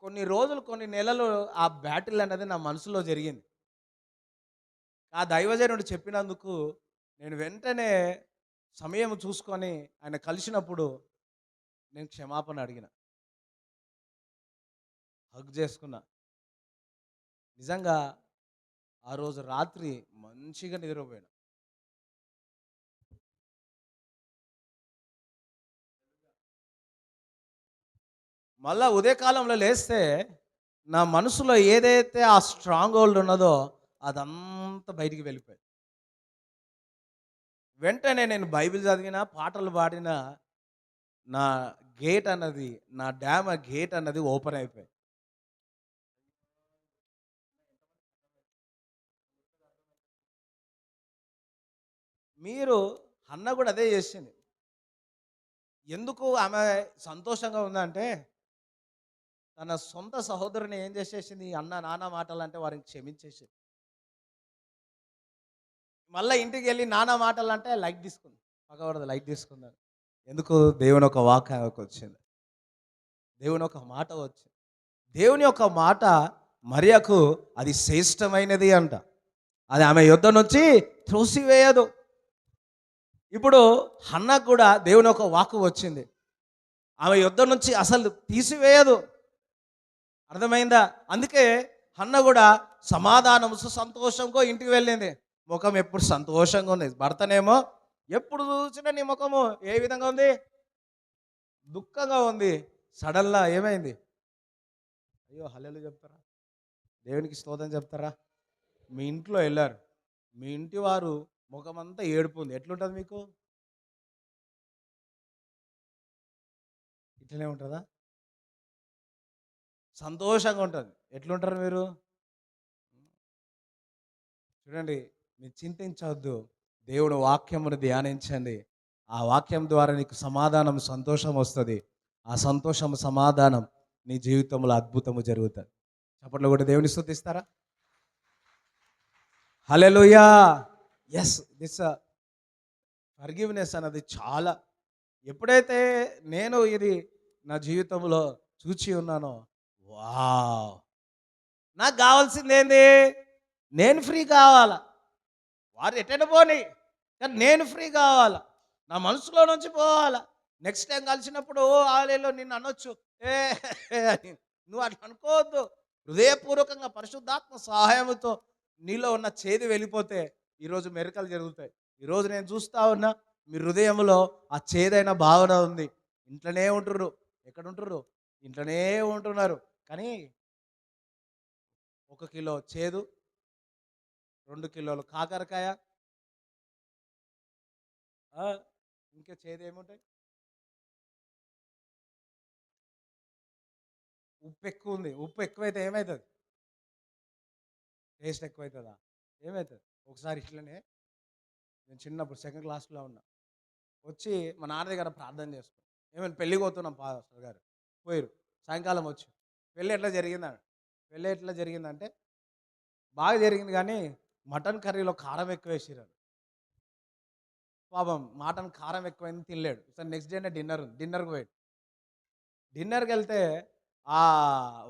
Speaker 1: కొన్ని రోజులు, కొన్ని నెలలు ఆ బ్యాటిల్ అనేది నా మనసులో జరిగింది. ఆ దైవజనుడు చెప్పినందుకు నేను వెంటనే సమయం చూసుకొని ఆయన కలిసినప్పుడు నేను క్షమాపణ అడిగిన, హగ్ చేసుకున్నా. నిజంగా ఆ రోజు రాత్రి మంచిగా నిద్రపోయాను. మళ్ళా ఉదయకాలంలో లేస్తే నా మనసులో ఏదైతే ఆ స్ట్రాంగ్ హోల్డ్ ఉన్నదో అదంతా బయటికి వెళ్ళిపోయింది. వెంటనే నేను బైబిల్ చదివిన, పాటలు పాడిన, నా గేట్ అన్నది, నా డ్యామ్ గేట్ అన్నది ఓపెన్ అయిపోయింది. మీరు అన్న కూడా అదే చేసింది. ఎందుకు ఆమె సంతోషంగా ఉందంటే, తన సొంత సహోదరుని ఏం చేసేసింది, అన్న నాన్న మాటలు అంటే వారిని క్షమించేసింది. మళ్ళీ ఇంటికి వెళ్ళి నాన్న మాటలు అంటే లైట్ తీసుకుంది, పగవడదు లైట్ తీసుకున్నాను. ఎందుకు? దేవుని ఒక వాక్ ఆమెకు వచ్చింది, దేవుని ఒక మాట వచ్చింది. దేవుని యొక్క మాట మరియకు అది శ్రేష్టమైనది అంట. అది ఆమె యొద్ద నుంచి త్రోసివేయదు. ఇప్పుడు హన్నకు కూడా దేవుని ఒక వాక్కు వచ్చింది, ఆమె యొద్ద నుంచి అసలు తీసివేయదు. అర్థమైందా? అందుకే హన్న కూడా సమాధానం సంతోషంగా ఇంటికి వెళ్ళింది. ముఖం ఎప్పుడు సంతోషంగా ఉంది. భర్తనేమో ఎప్పుడు చూసినా నీ ముఖము ఏ విధంగా ఉంది? దుఃఖంగా ఉంది. సడన్గా ఏమైంది? అయ్యో, హల్లెలూయా చెప్తారా? దేవునికి స్తోత్రం చెప్తారా? మీ ఇంట్లో వెళ్ళారు, మీ ఇంటి వారు ముఖమంతా ఏడుపు ఉంది. ఎట్లుంటుంది మీకు? ఇట్లనే ఉంటుందా? సంతోషంగా ఉంటుంది. ఎట్లుంటారు మీరు? చూడండి, మీరు చింతించవద్దు, దేవుడు వాక్యమును ధ్యానించండి. ఆ వాక్యం ద్వారా నీకు సమాధానం, సంతోషం వస్తుంది. ఆ సంతోషం, సమాధానం నీ జీవితంలో అద్భుతము జరుగుతుంది. చప్పట్లో కూడా దేవుని స్తుతిస్తారా? హల్లెలూయా. ఎస్, దిస్ ఫర్గివ్నెస్ అన్నది చాలా, ఎప్పుడైతే నేను ఇది నా జీవితంలో చూచి ఉన్నానో, వావ్, నాకు కావాల్సింది ఏంది? నేను ఫ్రీ కావాలా. వారు ఎటైనా పోనీ, కానీ నేను ఫ్రీ కావాలా, నా మనసులో నుంచి పోవాలా. నెక్స్ట్ టైం కలిసినప్పుడు ఆలయంలో నిన్ను అనొచ్చు, ఏ అని. నువ్వు అట్లా అనుకోవద్దు. హృదయపూర్వకంగా పరిశుద్ధాత్మ సహాయంతో నీలో ఉన్న చేదు వెళ్ళిపోతే ఈరోజు మెరకలు జరుగుతాయి. ఈరోజు నేను చూస్తా ఉన్నా, మీ హృదయంలో ఆ చేదైన భావన ఉంది. ఇంట్లోనే ఉంటుర్రు, ఎక్కడ ఉంటుర్రు? ఇంట్లోనే ఉంటున్నారు. కానీ 1 కిలో చేదు, 2 కిలోలు కాకరకాయ, ఇంకా చేదు ఏముంటాయి? ఉప్పు ఎక్కువ ఉంది. ఉప్పు ఎక్కువైతే ఏమవుతుంది? టేస్ట్ ఎక్కువవుతుందా? ఏమవుతుంది? ఒకసారి ఇట్లనే నేను చిన్నప్పుడు 2nd క్లాస్లో ఉన్నా, వచ్చి మా నాన్న దగ్గర ప్రార్థన చేసుకున్నాం. ఏమైనా పెళ్ళికి పోతున్నాం పాస్టర్ గారు, పోయారు. సాయంకాలం వచ్చి పెళ్ళి ఎట్లా జరిగిందని, పెళ్ళి ఎట్లా జరిగిందంటే బాగా జరిగింది, కానీ మటన్ కర్రీలో కారం ఎక్కువ వేసిర్రు. పాపం మటన్ కారం ఎక్కువైంది, తినలేడు. సార్ నెక్స్ట్ డేనే డిన్నర్కి పోయాడు. డిన్నర్కి వెళ్తే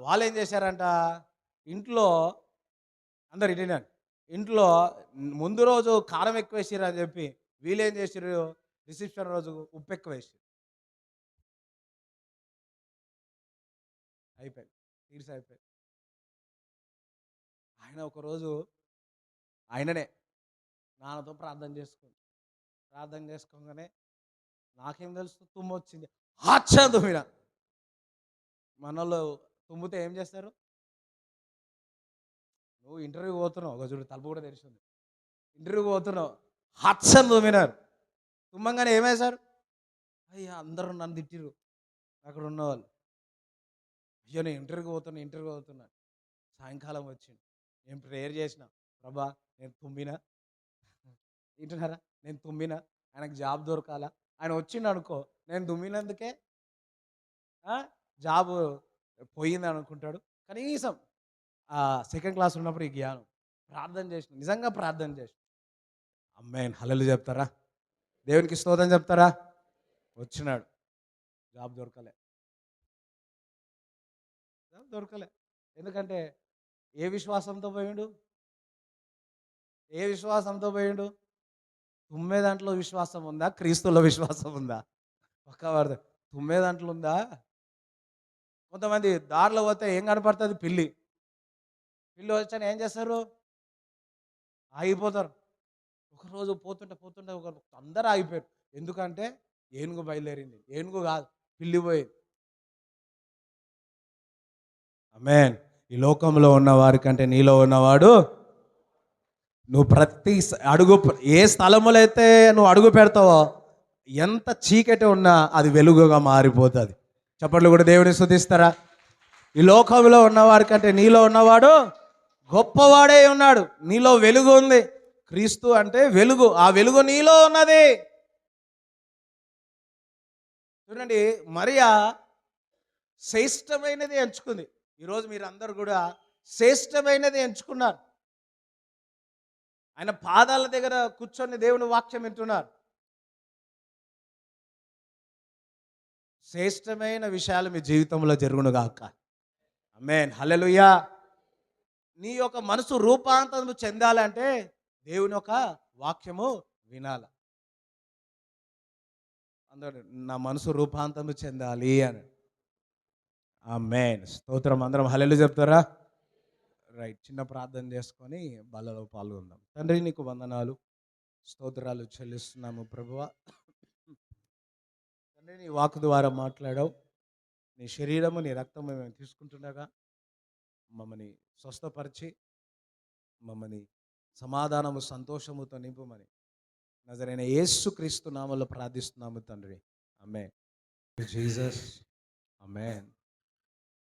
Speaker 1: వాళ్ళు ఏం చేశారంట, ఇంట్లో అందరు డిన్నర్, ఇంట్లో ముందు రోజు కారం ఎక్కువ వేసిర్రు అని చెప్పి వీళ్ళు ఏం చేసిర్రు, రిసెప్షన్ రోజు ఉప్పు ఎక్కువ వేసిర్రు. అయిపోయింది, తీర్చి అయిపోయింది. ఆయన ఒకరోజు ఆయననే నాన్నతో ప్రార్థన చేసుకోగానే నాకేం తెలుసు తుమ్ము వచ్చింది, హాచ్చా తుమ్మిన. మనలో తుమ్మితే ఏం చేస్తారు, నువ్వు ఇంటర్వ్యూకి పోతున్నావు, ఒక చూడు తలుపు కూడా తెరిచింది, ఇంటర్వ్యూకి పోతున్నావు, హాచ్చని తుమ్మినారు. తుమ్మంగానే ఏమేశారు, అయ్యా అందరూ నన్ను తిట్టిరు అక్కడ ఉన్నవాళ్ళు. అయ్యో నేను ఇంటర్వ్యూకి పోతున్నా. సాయంకాలం వచ్చింది, నేను ప్రేయర్ చేసిన, ప్రభా నేను తుమ్మినా, వింటున్నారా, నేను తుమ్మినా, ఆయనకు జాబ్ దొరకాలా. ఆయన వచ్చిండు అనుకో, నేను తుమ్మినందుకే జాబ్ పోయింది అనుకుంటాడు. కనీసం సెకండ్ క్లాస్ ఉన్నప్పుడు ఈ జ్ఞానం ప్రార్థన చేసిన, నిజంగా ప్రార్థన చేసిన, అమ్మాయిని హల్లెలూయా చెప్తారా, దేవునికి స్తోత్రం చెప్తారా. వచ్చినాడు, జాబ్ దొరకలే. ఎందుకంటే ఏ విశ్వాసంతో పోయిండు, తుమ్మే దాంట్లో విశ్వాసం ఉందా, క్రీస్తులో విశ్వాసం ఉందా? పక్కవాడు తుమ్మే దాంట్లో ఉందా. కొంతమంది దారిలో పోతే ఏం కనపడుతుంది, పిల్లి వచ్చాను ఏం చేస్తారు, ఆగిపోతారు. ఒకరోజు పోతుంటే అందరూ ఆగిపోయారు. ఎందుకంటే ఏనుగు బయలుదేరింది, ఏనుగు కాదు పిల్లి పోయింది. ఆమేన్. ఈ లోకంలో ఉన్న వారి కంటే నీలో ఉన్నవాడు, నువ్వు ప్రతి అడుగు, ఏ స్థలములో అయితే నువ్వు అడుగు పెడతావో ఎంత చీకటి ఉన్నా అది వెలుగుగా మారిపోతుంది. చప్పట్లు కూడా దేవుని స్తుతిస్తారా. ఈ లోకంలో ఉన్నవారి కంటే నీలో ఉన్నవాడు గొప్పవాడే ఉన్నాడు. నీలో వెలుగు ఉంది, క్రీస్తు అంటే వెలుగు, ఆ వెలుగు నీలో ఉన్నది. చూడండి, మరియా శ్రేష్టమైనది ఎంచుకుంది. ఈరోజు మీరు అందరూ కూడా శ్రేష్టమైనది ఎంచుకున్నారు. ఆయన పాదాల దగ్గర కూర్చొని దేవుని వాక్యం వింటున్నారు. శ్రేష్టమైన విషయాలు మీ జీవితంలో జరుగునుగాక. ఆమేన్, హల్లెలూయా. నీ యొక్క మనసు రూపాంతరం చెందాలంటే దేవుని యొక్క వాక్యము వినాల. అందరూ నా మనసు రూపాంతరం చెందాలి అని. ఆమేన్, స్తోత్రం. అందరం హల్లెలూయా చెప్తారా. రైట్, చిన్న ప్రార్థన చేసుకొని బలలో పాల్గొందాం. తండ్రి నీకు వందనాలు, స్తోత్రాలు చెల్లిస్తున్నాము ప్రభువా. తండ్రి నీ వాక్కు ద్వారా మాట్లాడావు, నీ శరీరము నీ రక్తము మేము తీసుకుంటుండగా మమ్మల్ని స్వస్థపరిచి మమ్మల్ని సమాధానము సంతోషముతో నింపుమని నజరైన యేసుక్రీస్తు నామములో ప్రార్థిస్తున్నాము తండ్రి. ఆమేన్. జీసస్. ఆమేన్.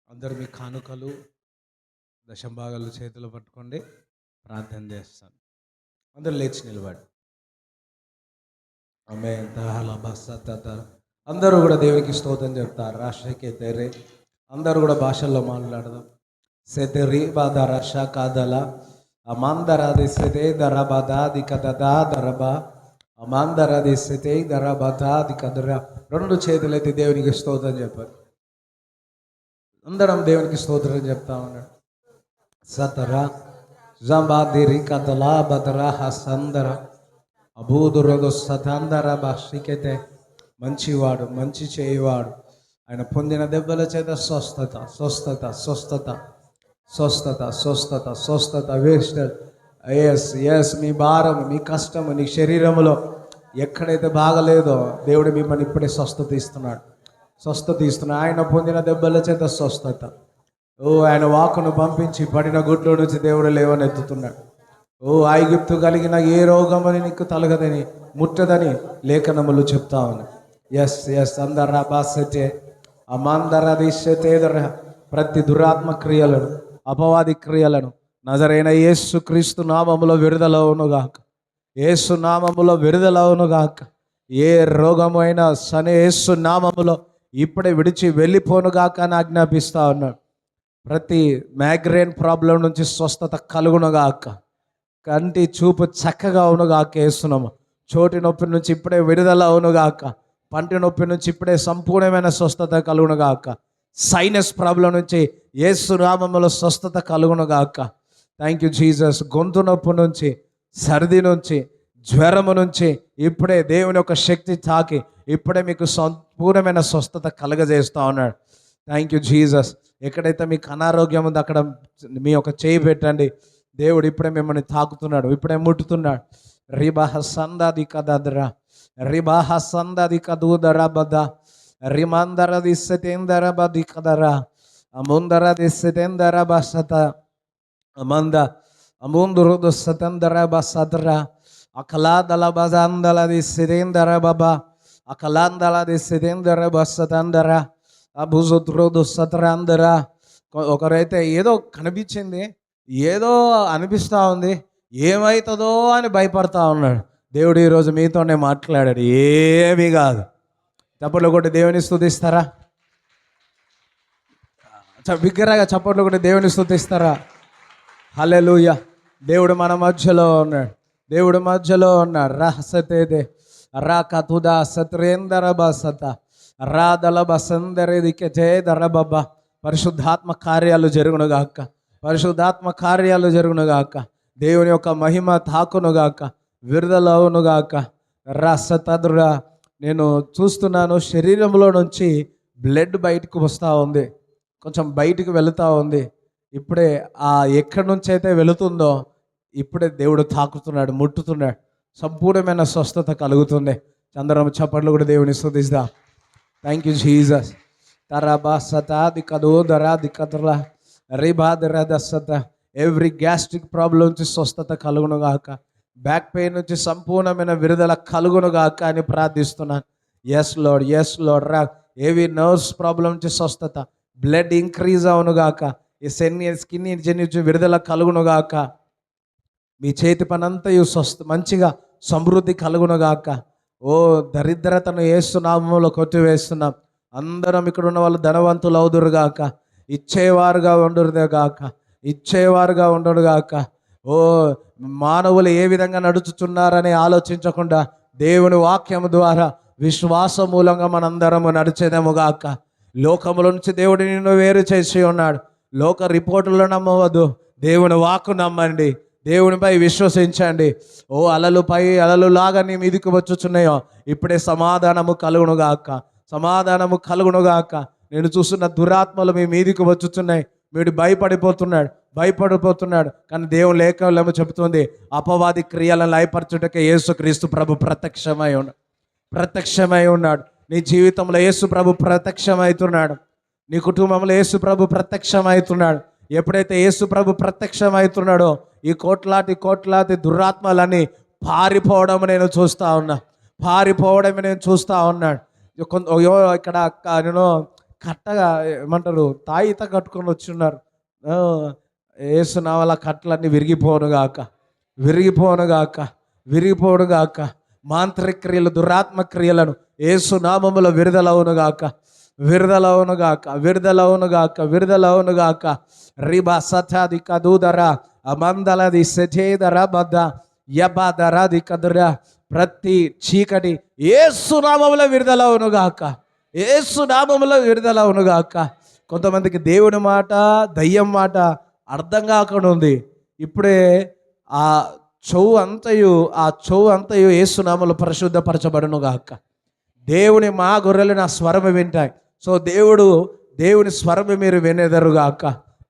Speaker 1: అందరూ మీ కానుకలు దశంభాగాలు చేతిలో పట్టుకోండి, ప్రార్థన చేస్తాను. అందరూ లేచి నిలబడి. ఆమేన్. అందరూ కూడా దేవునికి స్తోత్రం చెప్తారు. రాష్ట్రకే తెరే అందరూ కూడా భాషల్లో మాట్లాడదాం. సెతెరి బాధ రష కాదల అమాందరాది సెతే దరబదాది కదదా దరబా అమాందరాది సెతే దరబదాది కదరా. రెండు చేతులైతే దేవునికి స్తోత్రం చెప్పారు. అందరం దేవునికి స్తోత్రం చెప్తా ఉన్నాడు. సతరా జంబాదిరి కదలా బదరా హసందర అబూదురగో సతందర భాషికైతే మంచివాడు, మంచి చేయవాడు. ఆయన పొందిన దెబ్బల చేత స్వస్థత స్వస్థత స్వస్థత స్వస్థత స్వస్థత స్వస్థత. వేస్ట్ ఎస్ మీ భారం, మీ కష్టము, నీ శరీరంలో ఎక్కడైతే బాగలేదో దేవుడు మిమ్మల్ని ఇప్పుడే స్వస్థత ఇస్తున్నాడు. ఆయన పొందిన దెబ్బల చేత స్వస్థత. ఆయన వాక్కును పంపించి పడిన గుడ్లో నుంచి దేవుడు లేవనెత్తుతున్నాడు. ఐగుప్తు కలిగిన ఏ రోగమని నీకు తలగదని ముట్టదని లేఖనములు చెప్తా ఉన్నాయి. ఎస్ అందరా బాసెటే అమాందరదిశతేదర. ప్రతి దురాత్మ క్రియలను, అపవాది క్రియలను నజరైన యేసు క్రీస్తు నామములో విడుదలవునుగాక. యేసు నామములో విడుదలవునుగాక. ఏ రోగమైనా సనే యేసు నామములో ఇప్పుడే విడిచి వెళ్ళిపోనుగాక అని ఆజ్ఞాపిస్తా ఉన్నాడు. ప్రతి మైగ్రేన్ ప్రాబ్లం నుంచి స్వస్థత కలుగునుగాక. కంటి చూపు చక్కగా అవునుగాక యేసునామమున. చోటి నొప్పి నుంచి ఇప్పుడే విడుదల అవునుగాక. పంటి నొప్పి నుంచి ఇప్పుడే సంపూర్ణమైన స్వస్థత కలుగునుగాక. సైనస్ ప్రాబ్లం నుంచి యేసు నామములో స్వస్థత కలుగునుగాక. Thank you Jesus. గొంతు నొప్పి నుంచి, సర్ది నుంచి, జ్వరము నుంచి ఇప్పుడే దేవుని యొక్క శక్తి తాకి ఇప్పుడే మీకు సంపూర్ణమైన స్వస్థత కలుగజేస్తూ ఉన్నాడు. Thank you Jesus. ఎక్కడైతే మీకు అనారోగ్యం ఉందో అక్కడ మీ యొక్క చేయి పెట్టండి. దేవుడు ఇప్పుడే మిమ్మల్ని తాకుతున్నాడు, ఇప్పుడే ముట్టుతున్నాడు. రిబాహ సందాది కదరా, రిబాహ సందాది కదూదర బద, రిమందర దిశతేందర బది కదరా, అముందర దిశతేందర బసత, అమంద అముందురు దుస్తేందర బసదర, అకలాదల బజాందల దిశతేందర బాబా, అకలాందల దిశతేందర బసతందర, అబుజుద్రు దుస్తరందర. ఒకరైతే ఏదో కనిపించింది, ఏదో అనిపిస్తూ ఉంది, ఏమవుతుందో అని భయపడతా ఉన్నాడు. దేవుడు ఈరోజు మీతోనే మాట్లాడాడు. ఏమీ కాదు. చప్పట్లు కొట్టి దేవుని స్తుతిస్తారా? బిగ్గరగా చప్పట్లు కొట్టి దేవుని స్తుతిస్తారా? హల్లెలూయా. దేవుడు మన మధ్యలో ఉన్నాడు. దేవుడు మధ్యలో ఉన్నాడు. రహసతేదే రా కతుదా సత్రేందర బసత రాదల బసందరేదికే జయదర బాబా. పరిశుద్ధాత్మ కార్యాలు జరుగునుగాక, పరిశుద్ధాత్మ కార్యాలు జరుగునుగాక. దేవుని యొక్క మహిమ తాకునుగాక, విడుదల అవునుగాక. రసతద్రా. నేను చూస్తున్నాను శరీరంలో నుంచి బ్లడ్ బయటకు వస్తూ ఉంది, కొంచెం బయటికి వెళుతూ ఉంది. ఇప్పుడే ఆ ఎక్కడి నుంచి అయితే వెళుతుందో ఇప్పుడే దేవుడు తాకుతున్నాడు, ముట్టుతున్నాడు. సంపూర్ణమైన స్వస్థత కలుగుతుంది. చంద్రమ చప్పట్లు కూడా దేవుని స్తుతిద్దాం. Thank you Jesus. తరబాసత దికదో దరా దికదర రిబాదర దసత. ఎవ్రీ గ్యాస్ట్రిక్ ప్రాబ్లం నుంచి స్వస్థత కలుగునుగాక. బ్యాక్ పెయిన్ నుంచి సంపూర్ణమైన విడుదల కలుగునుగాక అని ప్రార్థిస్తున్నాను. Yes Lord, yes Lord. రా ఏవి నర్వ్స్ ప్రాబ్లం నుంచి స్వస్థత, బ్లడ్ ఇంక్రీజ్ అవునుగాక. ఈ స్కిన్ ఇంజన్ నుంచి విడుదల కలుగునుగాక. మీ చేతి పనంతయు మంచిగా సమృద్ధి కలుగునుగాక. ఓ దరిద్రతను యేసు నామములో కొట్టివేస్తున్నాం. అందరం ఇక్కడ ఉన్న వాళ్ళు ధనవంతులు అవుదురుగాక, ఇచ్చేవారుగా ఉండురుగాక, ఇచ్చేవారుగా ఉండురుగాక. ఓ మానవులు ఏ విధంగా నడుచుచున్నారని ఆలోచించకుండా దేవుని వాక్యము ద్వారా విశ్వాస మూలంగా మనందరము నడిచేదముగాక. లోకముల నుంచి దేవుడు నిన్ను వేరు చేసి ఉన్నాడు. లోక రిపోర్టులు నమ్మవద్దు, దేవుని వాక్కు నమ్మండి, దేవునిపై విశ్వసించండి. ఓ అలలుపై అలలులాగా నీ మీదికి వచ్చుచున్నాయో ఇప్పుడే సమాధానము కలుగునుగాక, సమాధానము కలుగునుగాక. నేను చూస్తున్న దురాత్మలు మీ మీదికి వచ్చుచున్నాయి. వీడు భయపడిపోతున్నాడు. కానీ దేవుని లేఖనము చెబుతుంది, అపవాది క్రియలను లయపరచుటకే యేసుక్రీస్తు ప్రభు ప్రత్యక్షమై ఉన్నాడు. నీ జీవితంలో యేసు ప్రభు ప్రత్యక్షమవుతున్నాడు. నీ కుటుంబంలో యేసు ప్రభు ప్రత్యక్షమవుతున్నాడు. ఎప్పుడైతే యేసు ప్రభు ప్రత్యక్షమవుతున్నాడో ఈ కోట్లాది దురాత్మలన్నీ పారిపోవడం నేను చూస్తూ ఉన్నాడు. ఇక్కడ నేను కట్టగా ఏమంటారు, తాయిత కట్టుకొని వచ్చున్నారు. యేసు నామముల కట్టలన్నీ విరిగిపోనుగాక. మాంత్రిక క్రియలు, దురాత్మ క్రియలను యేసు నామములో విడుదలవునుగాక. రిబా సతాది కదూదరా అమందలది సెజేదరా బద్ద యబాదరాది కదురా. ప్రతి చీకటి యేసు నామములో విడుదలవునుగాక. కొంతమందికి దేవుని మాట, దయ్యం మాట అర్థం కాకుండా ఉంది. ఇప్పుడే ఆ చెవు అంతయు యేసు నామములో పరిశుద్ధపరచబడునుగాక. దేవుని మా గొర్రెలు నా స్వరము వింటాయి. సో దేవుని స్వరము మీరు వినేదరుగాక.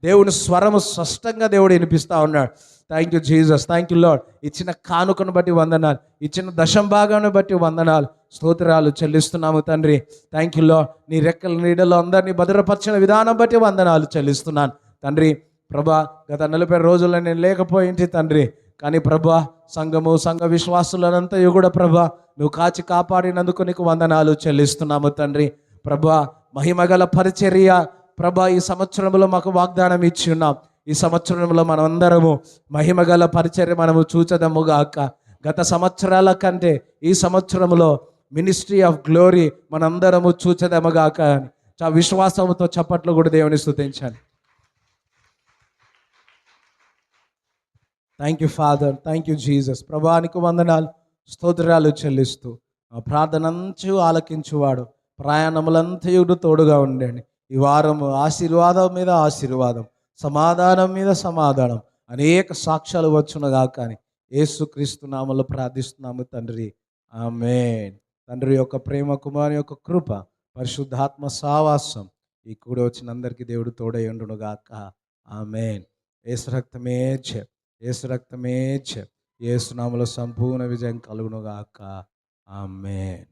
Speaker 1: దేవుని స్వరము స్పష్టంగా దేవుడు వినిపిస్తూ ఉన్నాడు. Thank you Jesus, thank you lord. ఇచ్చిన కానుకను బట్టి వందనాలు, ఇచ్చిన దశంభాగాన్ని బట్టి వందనాలు, స్తోత్రాలు చెల్లిస్తున్నాము తండ్రి. Thank you lord. నీ రెక్కల నీడలో అందరినీ భద్రపరిచిన విధానం బట్టి వందనాలు చెల్లిస్తున్నాను తండ్రి. ప్రభా, గత 40 రోజుల్లో నేను లేకపోయింది తండ్రి, కానీ ప్రభా సంఘ విశ్వాసులనంతయు కూడా ప్రభా నువ్వు కాచి కాపాడినందుకు నీకు వందనాలు చెల్లిస్తున్నాము తండ్రి. ప్రభా మహిమగల పరిచర్య ప్రభా ఈ సంవత్సరంలో మాకు వాగ్దానం ఇచ్చి ఉన్నాం. ఈ సంవత్సరంలో మనమందరము మహిమగల పరిచర్య మనము చూచదముగాక. గత సంవత్సరాల కంటే ఈ సంవత్సరంలో మినిస్ట్రీ ఆఫ్ గ్లోరీ మనందరము చూచదమగాక అని విశ్వాసంతో చప్పట్లు కూడా దేవుని స్తుతించాలి. Thank you father, thank you Jesus. ప్రభానికి వందనాలు, స్తోత్రాలు చెల్లిస్తూ ఆ ప్రార్థనంతయు ఆలకించువాడు, ప్రయాణములంతయుడు తోడుగా ఉండండి. ఈ వారము ఆశీర్వాదం మీద ఆశీర్వాదం, సమాధానం మీద సమాధానం, అనేక సాక్ష్యాలు వచ్చునుగాక అని యేసుక్రీస్తు నామములో ప్రార్థిస్తున్నాము తండ్రి, ఆమేన్. తండ్రి యొక్క ప్రేమ, కుమారుని యొక్క కృప, పరిశుద్ధాత్మ సావాసం ఈ కూడి వచ్చిన అందరికీ దేవుడు తోడై ఉండునుగాక, ఆమేన్. యేసు రక్తమే జయం, యేసు రక్తమే జయం. యేసు నామములో సంపూర్ణ విజయం కలుగునుగాక, ఆమేన్.